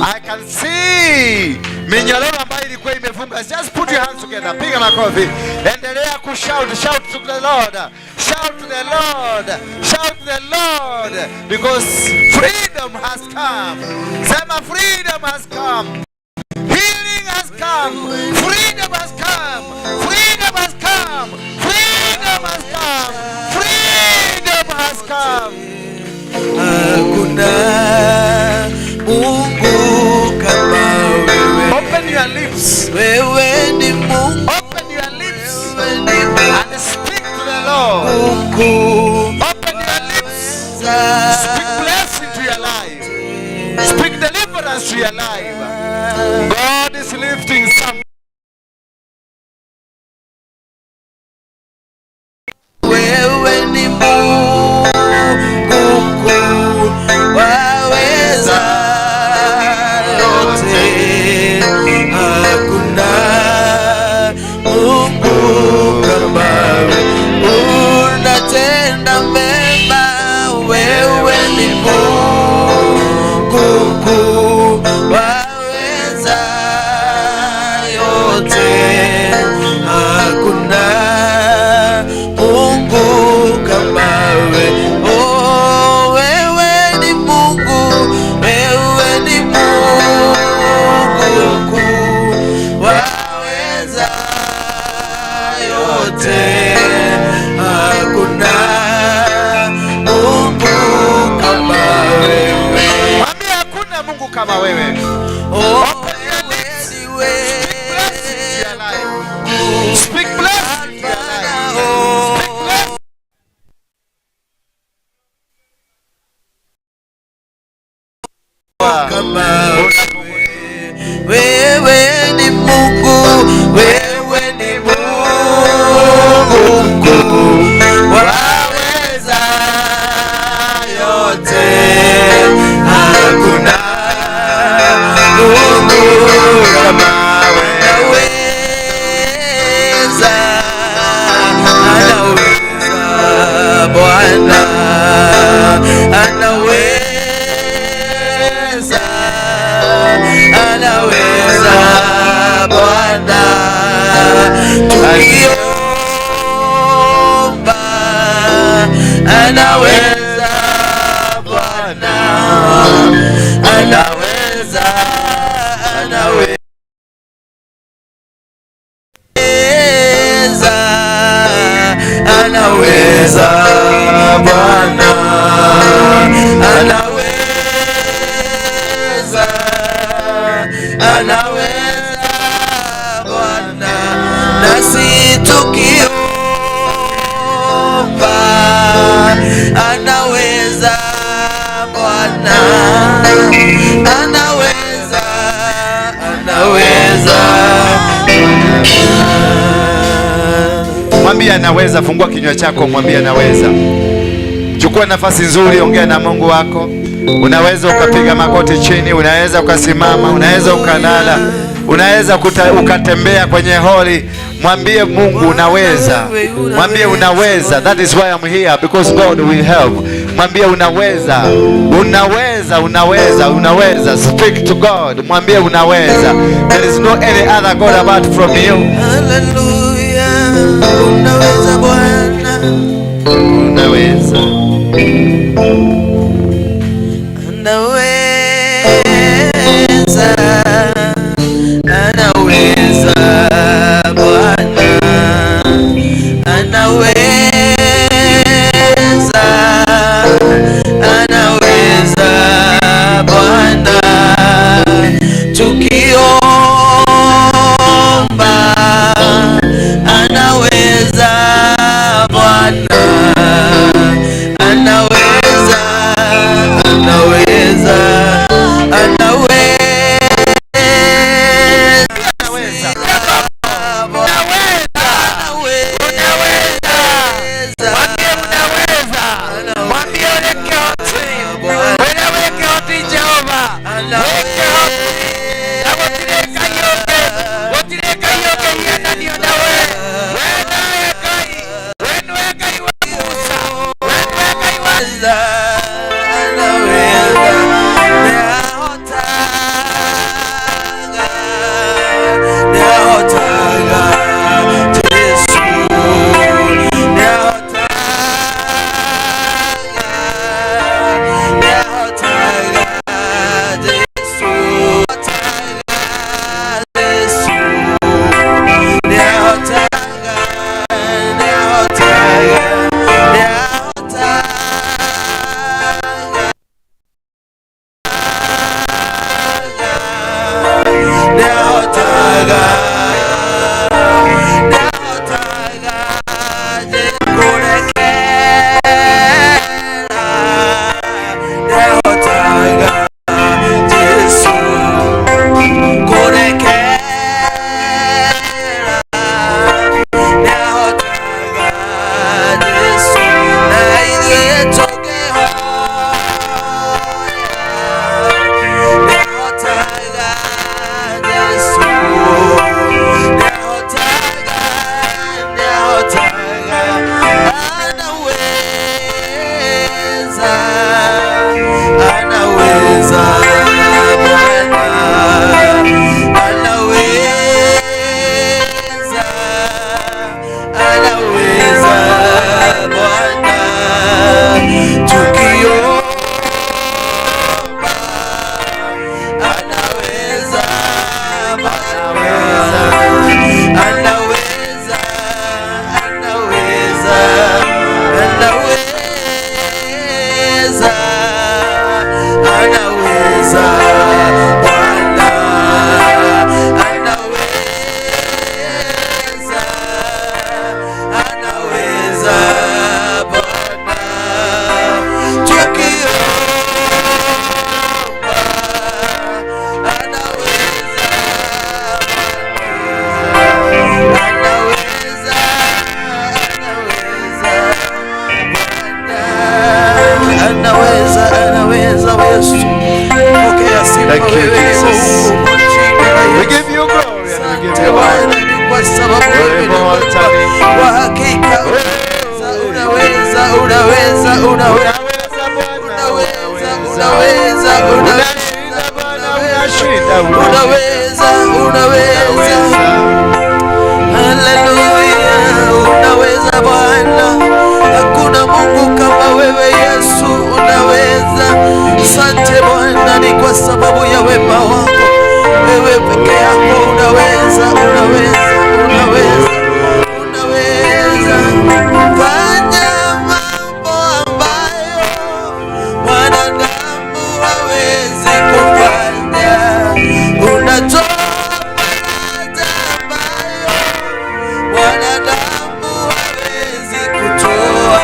I can see minyororo ambayo ilikuwa imefunga. Just put your hands together. Piga makofi. Endelea kushout. Shout to the Lord. Shout to the Lord. Shout to the Lord. Because freedom has come. Sema freedom has come. Healing has come. Freedom has come. Freedom has come. Freedom has come. Freedom has come. Hakuna Mungu kama wewe. Open your lips. Wewe ni Mungu. Open your lips and speak to the Lord. Mungu. Open your lips. Speak blessing to your life. Speak deliverance to your life. God is lifting some. Wewe ni Mungu mkuu, waweza yote. Hakuna Mungu kama wewe. Unatenda mema. Wewe ni Mungu mkuu, waweza yote. Hakuna Mungu kama wewe. Oh, wewe ni Mungu. Wewe ni Mungu mkuu, waweza yote. Hakuna Mungu kama wewe. Mwambie hakuna Mungu kama wewe. Oh, Open your lips. Speak Speak blessing to your life. blessing to your life. Speak blessing. Kama wewe ni Mungu, wewe ni Mungu mkuu, waweza yote. Hakuna Mungu kama wewe. Anaweza Bwana, anaweza Bwana. Tukiomba anaweza Bwana, anaweza anaweza Bwana, anaweza Bwana. Nasi tukiomba anaweza Bwana, anaweza. Mwambie anaweza. Fungua kinywa chako, mwambie anaweza. Chukua nafasi nzuri, ongea na Mungu wako. Unaweza ukapiga makoti chini, unaweza ukasimama, unaweza ukalala, unaweza ukatembea kwenye holi. Mwambie Mungu unaweza. Mwambie unaweza. That is why I'm here, because God will help. Mwambie unaweza. Unaweza. Speak to God. Mwambie unaweza. There is no any other God apart from you. Hallelujah. Unaweza Bwana. Unaweza. Unaweza. anaweza, anaweza, Thank you, Jesus. We give you glory and we give you honor. Kwa hakika unaweza, unaweza, unaweza, haleluya, unaweza Bwana, hakuna Mungu kama wewe Yesu, unaweza. Asante Bwana, ni kwa sababu ya wema wako, wewe peke yako unaweza, unaweza, unaweza, unaweza fanya mambo ambayo wanadamu hawezi kufanya. Unatoa faraja ambayo wanadamu hawezi kutoa.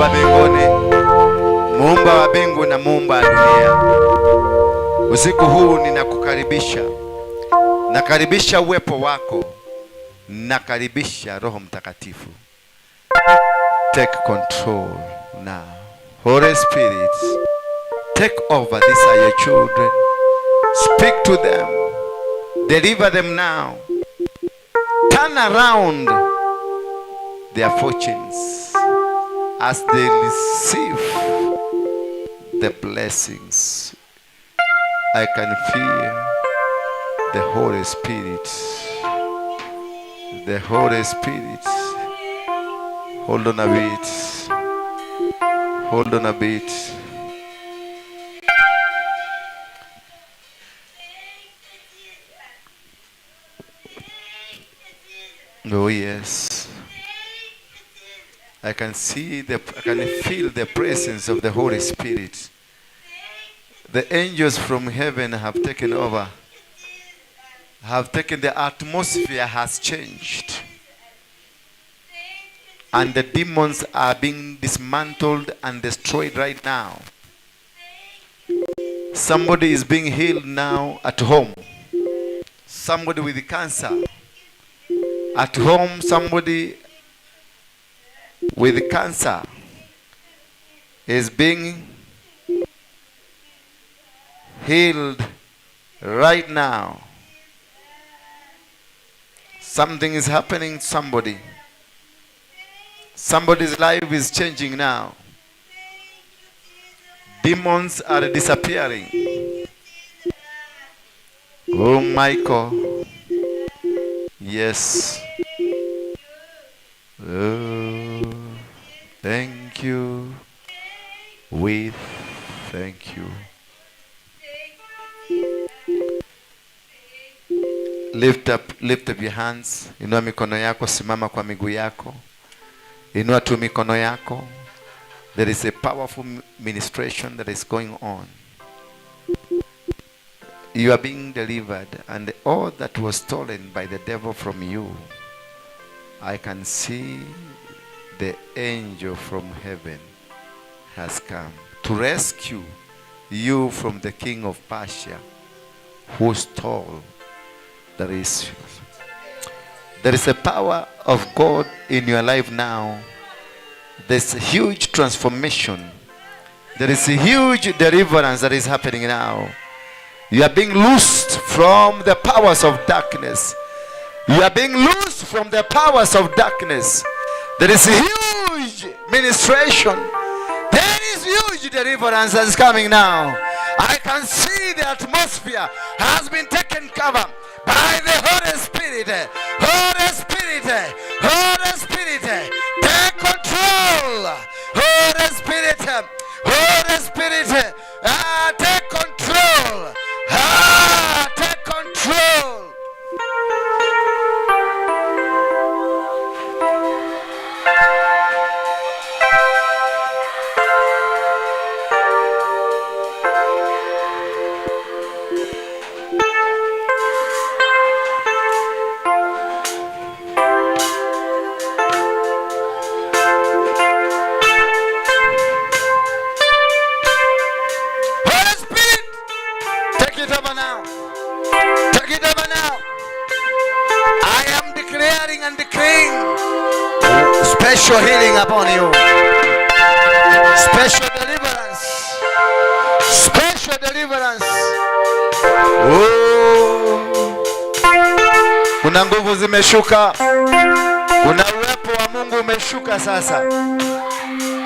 wa mbinguni, muumba wa mbingu na muumba wa dunia, usiku huu ninakukaribisha. Nakaribisha uwepo wako, nakaribisha Roho Mtakatifu. Take control now. Holy Spirit, take over. These are your children. Speak to them. Deliver them now. Turn around their fortunes as they receive the blessings. I can feel the Holy Spirit. The Holy Spirit. Hold on a bit. Hold on a bit. Oh yes. I can feel the presence of the Holy Spirit. The angels from heaven have taken over. The atmosphere has changed. And the demons are being dismantled and destroyed right now. Somebody is being healed now at home. Somebody with cancer. At home, somebody with cancer is being healed right now. Something is happening to somebody. Somebody's life is changing now. Demons are disappearing. Oh, Michael. Yes. Oh, thank you. We thank you. Lift up your hands. Inua mikono yako, simama kwa miguu yako. Inua tu mikono yako. There is a powerful ministration that is going on. You are being delivered, and all that was stolen by the devil from you, I can see the angel from heaven has come to rescue you from the king of Persia who stole the riches. There is a power of God in your life now. There's a huge transformation. There is a huge deliverance that is happening now. You are being loosed from the powers of darkness. You are being loosed from the powers of darkness. There is a huge ministration. There is huge deliverance that is coming now. I can see the atmosphere has been taken cover by the Holy Spirit. Holy Spirit. Holy Spirit. Take control. Holy Spirit. Holy Spirit. Take control. Take control. Special healing upon you. Special deliverance. Special deliverance. Oh. Kuna nguvu zimeshuka. Kuna uwepo wa Mungu umeshuka sasa.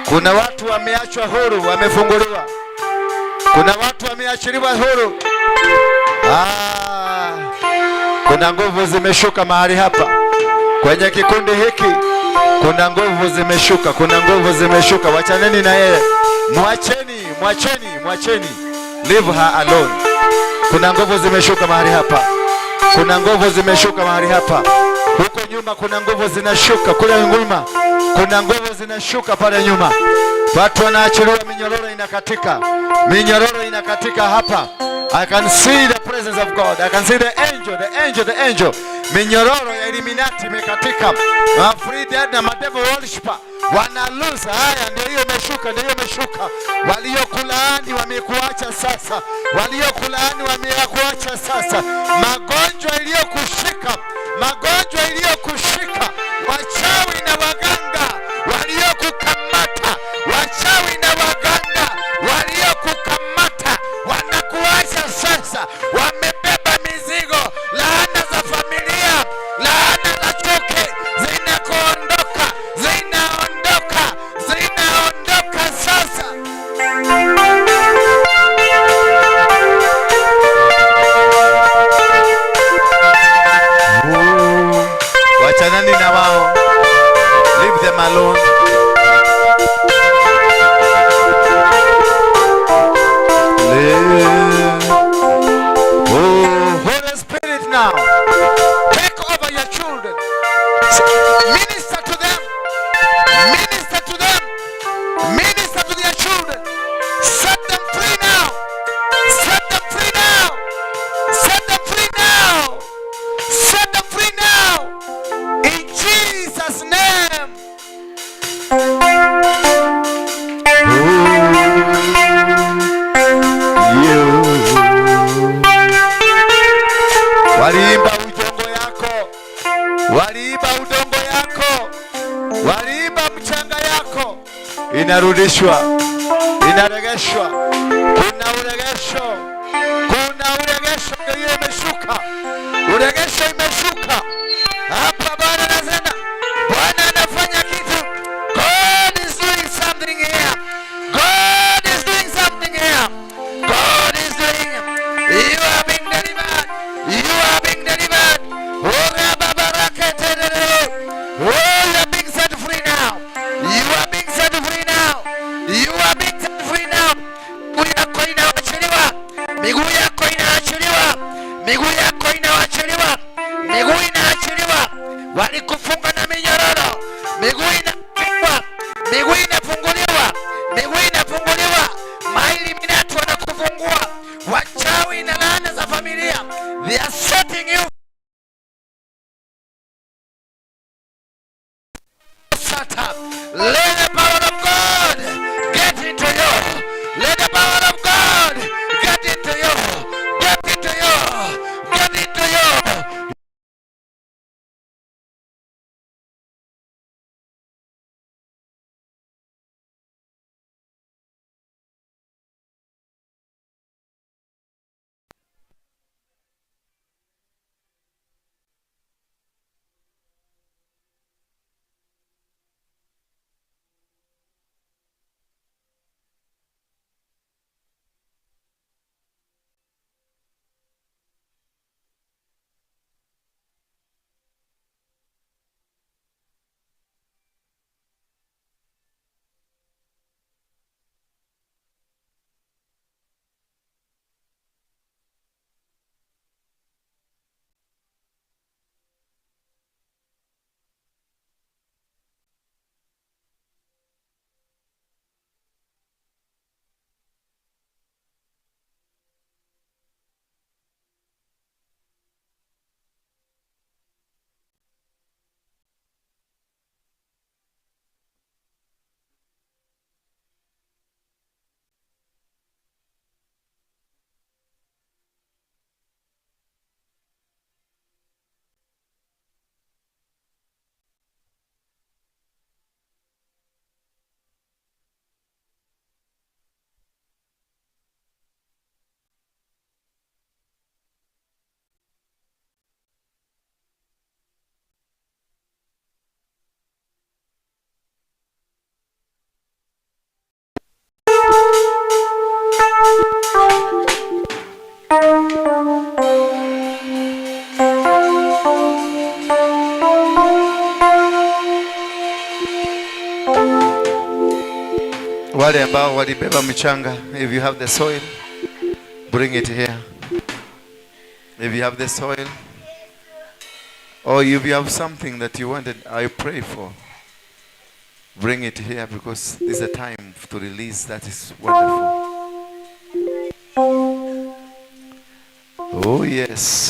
Kuna watu wameachwa huru, wamefunguliwa. Kuna watu wameachiliwa huru. Kuna nguvu zimeshuka mahali hapa. Kwenye kikundi hiki kuna nguvu zimeshuka, kuna nguvu zimeshuka. Wachaneni na yeye. Mwacheni. Leave her alone. Kuna nguvu zimeshuka mahali hapa. Kuna nguvu zimeshuka mahali hapa. Huko nyuma kuna nguvu zinashuka, kule nyuma kuna nguvu zinashuka pale nyuma. Watu wanaachiliwa, minyororo inakatika. Minyororo inakatika hapa. I can see the presence of God. I can see the angel. Minyororo ya Illuminati imekatika. Free dead na devil worshiper wanaluza. Haya ndio hiyo imeshuka. Waliokulaani wamekuacha sasa. Magonjwa iliyokushika, wachawi na waganga waliokukamata, wanakuacha sasa. Wamebeba mizigo, laana za familia, laana za chuki zinaondoka sasa. Wachanani na wao. Leave them alone. Holy Spirit now. Take over your children. Minister to them. Minister to their children. Set them free now. In Jesus' name. Waliimba udongo yako, waliimba mchanga yako, inarudishwa, inaregeshwa. Kuna uregesho hiyo imeshuka. Hapa Bwana anasema, Bwana anafanya kitu. God is doing something here. You are being delivered. Oh, you are being set free now. Miguu inaachiliwa. Walikufunga na minyororo. Miguu inafunguliwa. Maili minatu wanakufungua. Wachawi na laana za familia, they are setting you. Let the power of God get into you. Wale ambao walibeba mchanga, if you have the soil, bring it here. If you have the soil, or if you have something that you wanted, I pray for, bring it here, because this is a time to release. That is wonderful. Oh, Oh yes.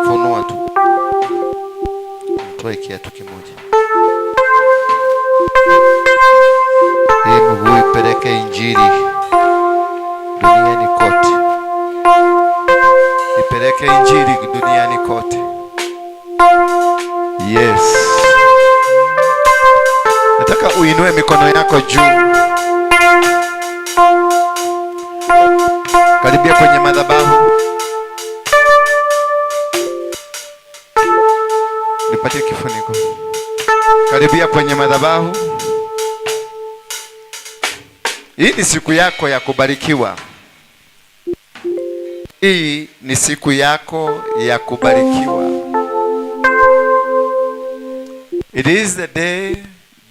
Funua tu. Toe kiatu kimoja. Hii mguu ipeleke injili duniani kote. Ipeleke injili duniani kote. Yes. Nataka uinue mikono yako juu. Karibia kwenye madhabahu. Nipatie kifuniko. Karibia kwenye madhabahu. Hii ni siku yako ya kubarikiwa. Hii ni siku yako ya kubarikiwa. It is the day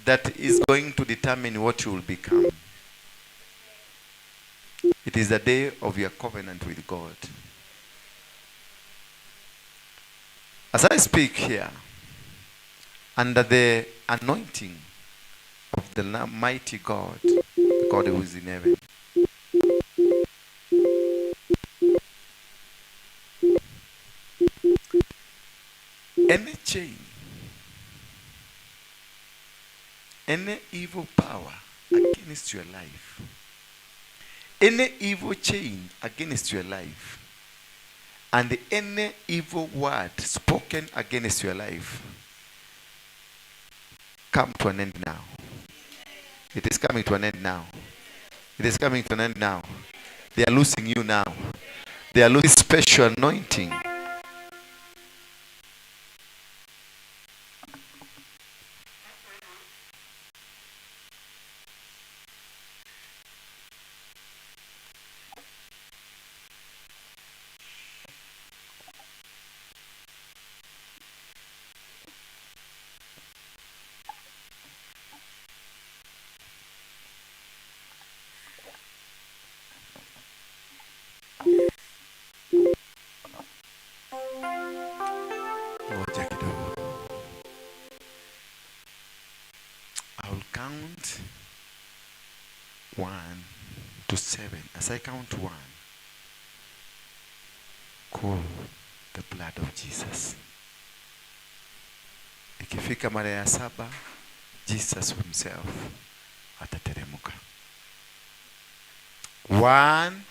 that is going to determine what you will become. It is the day of your covenant with God. As I speak here, under the anointing of the mighty God, the God who is in heaven, any chain, any evil power against your life, any evil chain against your life, and any evil word spoken against your life, come to an end now. It is coming to an end now. It is coming to an end now. They are losing you now. They are losing special anointing. I will count 1 to 7. As I count 1, call the blood of Jesus. Ikifika mara ya 7, Jesus himself atateremuka. 1.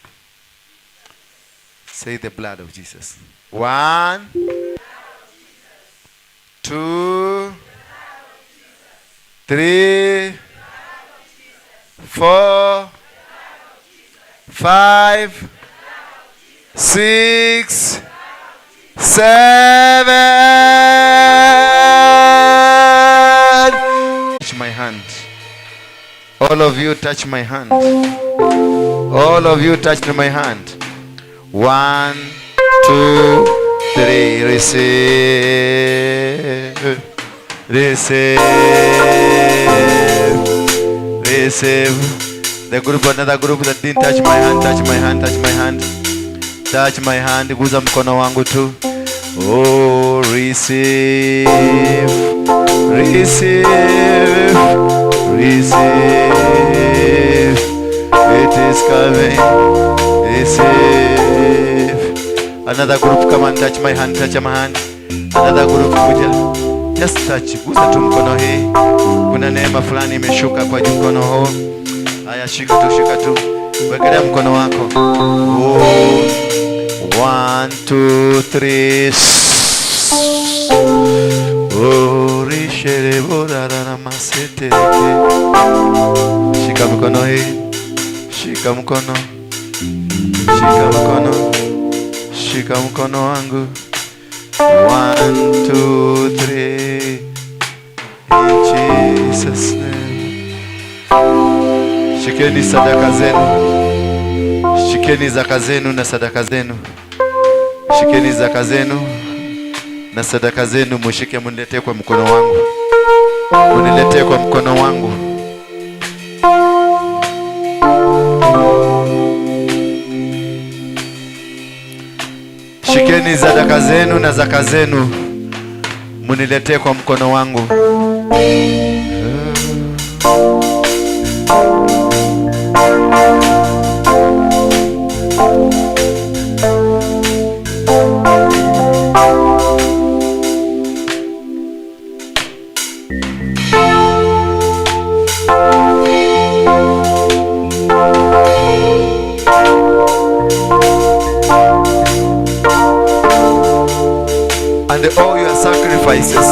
Say the blood of Jesus. 1, 2, 3, 4, 5, 6, 7. Touch my hand. All of you touch my hand. All of you touch my hand. 1, 2, 3. Receive. Receive. Receive. The group, another group that didn't touch my hand, touch my hand, touch my hand. Touch my hand. Guza mkono wangu tu. Oh, receive. Receive. Receive. It is coming. Receive. Another group, come and touch my hand, touch my hand. Another group, kuja. Just touch. Guza tu mkono hii. Kuna neema fulani imeshuka kwa mkono huu. Haya, shika tu. Wekelea mkono wako. Oh. 1, 2, 3. Oh, rishere borara masete. Shika mkono hii. Shika mkono. Shika mkono. Shika mkono wangu. 1, 2, 3. In Jesus' name. Shikeni sadaka zenu. Shikeni zaka zenu na sadaka zenu. Shikeni zaka zenu na sadaka zenu. Mushike muniletee kwa mkono wangu. Muniletee kwa mkono wangu. Shikeni sadaka zenu na zaka zenu. Muniletee kwa mkono wangu. And all your sacrifices.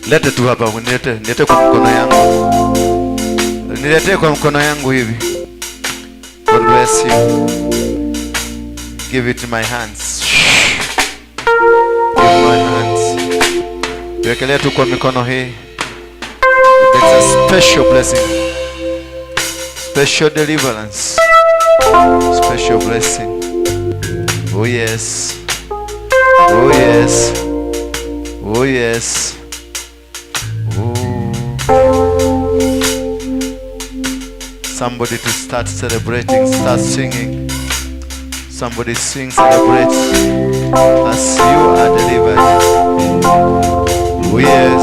Lete tu hapa, nilete kwa mkono yangu. Nilete kwa mkono yangu hivi. God bless you. Give it to my hands. Give my hands. Wekelea tu kwa mikono hii. It's a special blessing. Special deliverance. Special blessing. Oh yes. Oh yes. Oh yes. Oh. Somebody to start celebrating, start singing. Somebody sing, celebrate as you are delivered. Oh yes.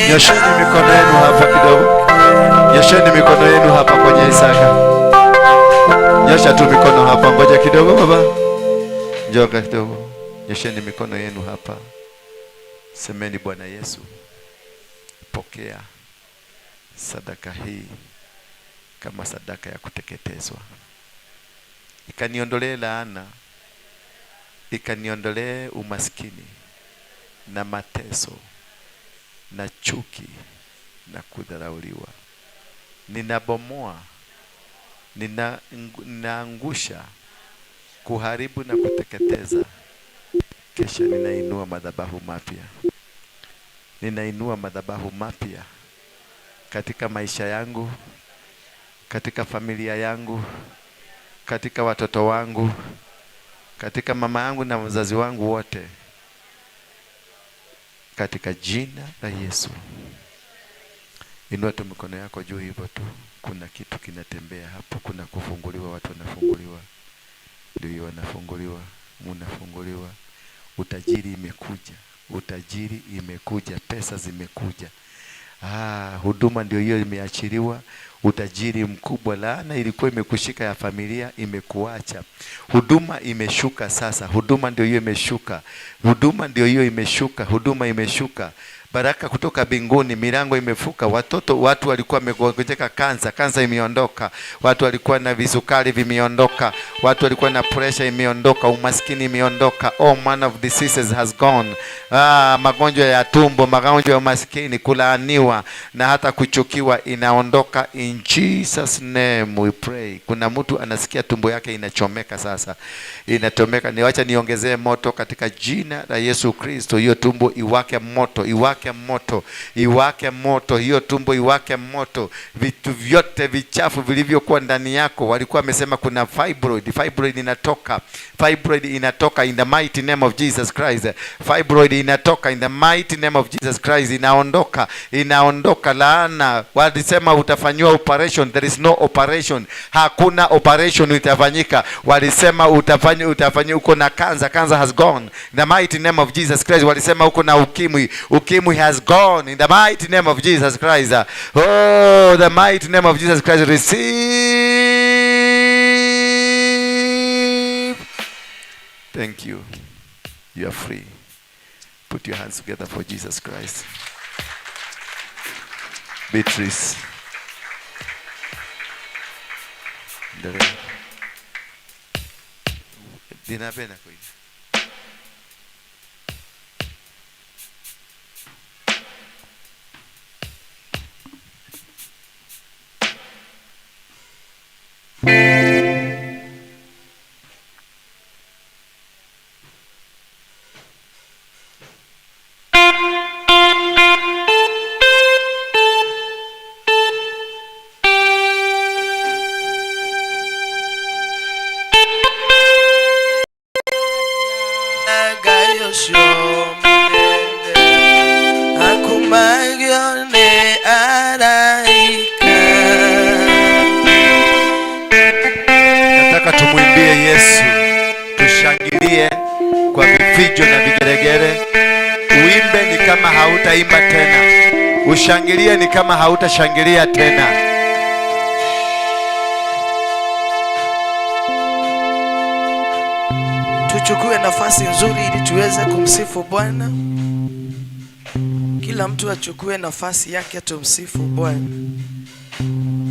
Nyosheni mikono yenu hapa kidogo. Nyosheni mikono yenu hapa kwenye Isaka. Nyosha tu mikono hapa, ngoja kidogo baba. Njoka kidogo. Nyosheni mikono yenu hapa. Semeni, Bwana Yesu, pokea sadaka hii kama sadaka ya kuteketezwa. Ikaniondolee laana, ikaniondolee umaskini na mateso na chuki na kudharauliwa. Ninabomoa, ninaangusha, kuharibu na kuteketeza. Kisha ninainua madhabahu mapya. Ninainua madhabahu mapya katika maisha yangu, katika familia yangu, katika watoto wangu, katika mama yangu na wazazi wangu wote. Katika jina la Yesu. Inua tu mikono yako juu hivyo tu. Kuna kitu kinatembea hapo, kuna kufunguliwa, watu wanafunguliwa. Ndio wanafunguliwa, mnafunguliwa. Utajiri imekuja. Utajiri imekuja, pesa zimekuja. Huduma ndio hiyo imeachiliwa. Utajiri mkubwa, laana ilikuwa imekushika ya familia imekuacha. Huduma imeshuka sasa. Huduma ndio hiyo imeshuka. Huduma ndio hiyo imeshuka. Huduma imeshuka. Baraka kutoka mbinguni, milango imefuka. Watu walikuwa wamegonjeka kansa imeondoka. Watu walikuwa na visukari vimeondoka. Watu walikuwa na pressure imeondoka. Umaskini imeondoka. All man of diseases has gone. Magonjwa ya tumbo, magonjwa ya umaskini, kulaaniwa na hata kuchukiwa inaondoka. In Jesus name we pray. Kuna mtu anasikia tumbo yake inachomeka sasa. Inatomeka. Niwacha niongezee moto katika jina la Yesu Kristo. Hiyo tumbo iwake moto, iwake moto, iwake moto, hiyo tumbo iwake moto. Vitu vyote vichafu vilivyokuwa ndani yako, walikuwa wamesema kuna fibroid inatoka. Fibroid inatoka in the mighty name of Jesus Christ. Fibroid inatoka in the mighty name of Jesus Christ. Inaondoka. Laana walisema utafanywa operation, there is no operation. Hakuna operation itafanyika. Walisema utafanywa uko na cancer has gone in the mighty name of Jesus Christ. Walisema uko na ukimwi has gone in the mighty name of Jesus Christ. Oh, the mighty name of Jesus Christ. Receive. Thank you. You are free. Put your hands together for Jesus Christ. Beatrice. Dinapenda kwa akumagione araika. Nataka tumwimbie Yesu, tushangilie kwa vifijo na vigeregere. Uimbe ni kama hautaimba tena, ushangilie ni kama hautashangilia tena. Tuchukue nafasi nzuri ili tuweze kumsifu Bwana. Kila mtu achukue nafasi yake tumsifu Bwana.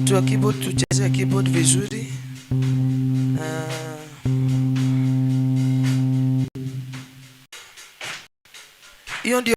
Tuwa keyboard, tucheze keyboard vizuri. Hiyo ndio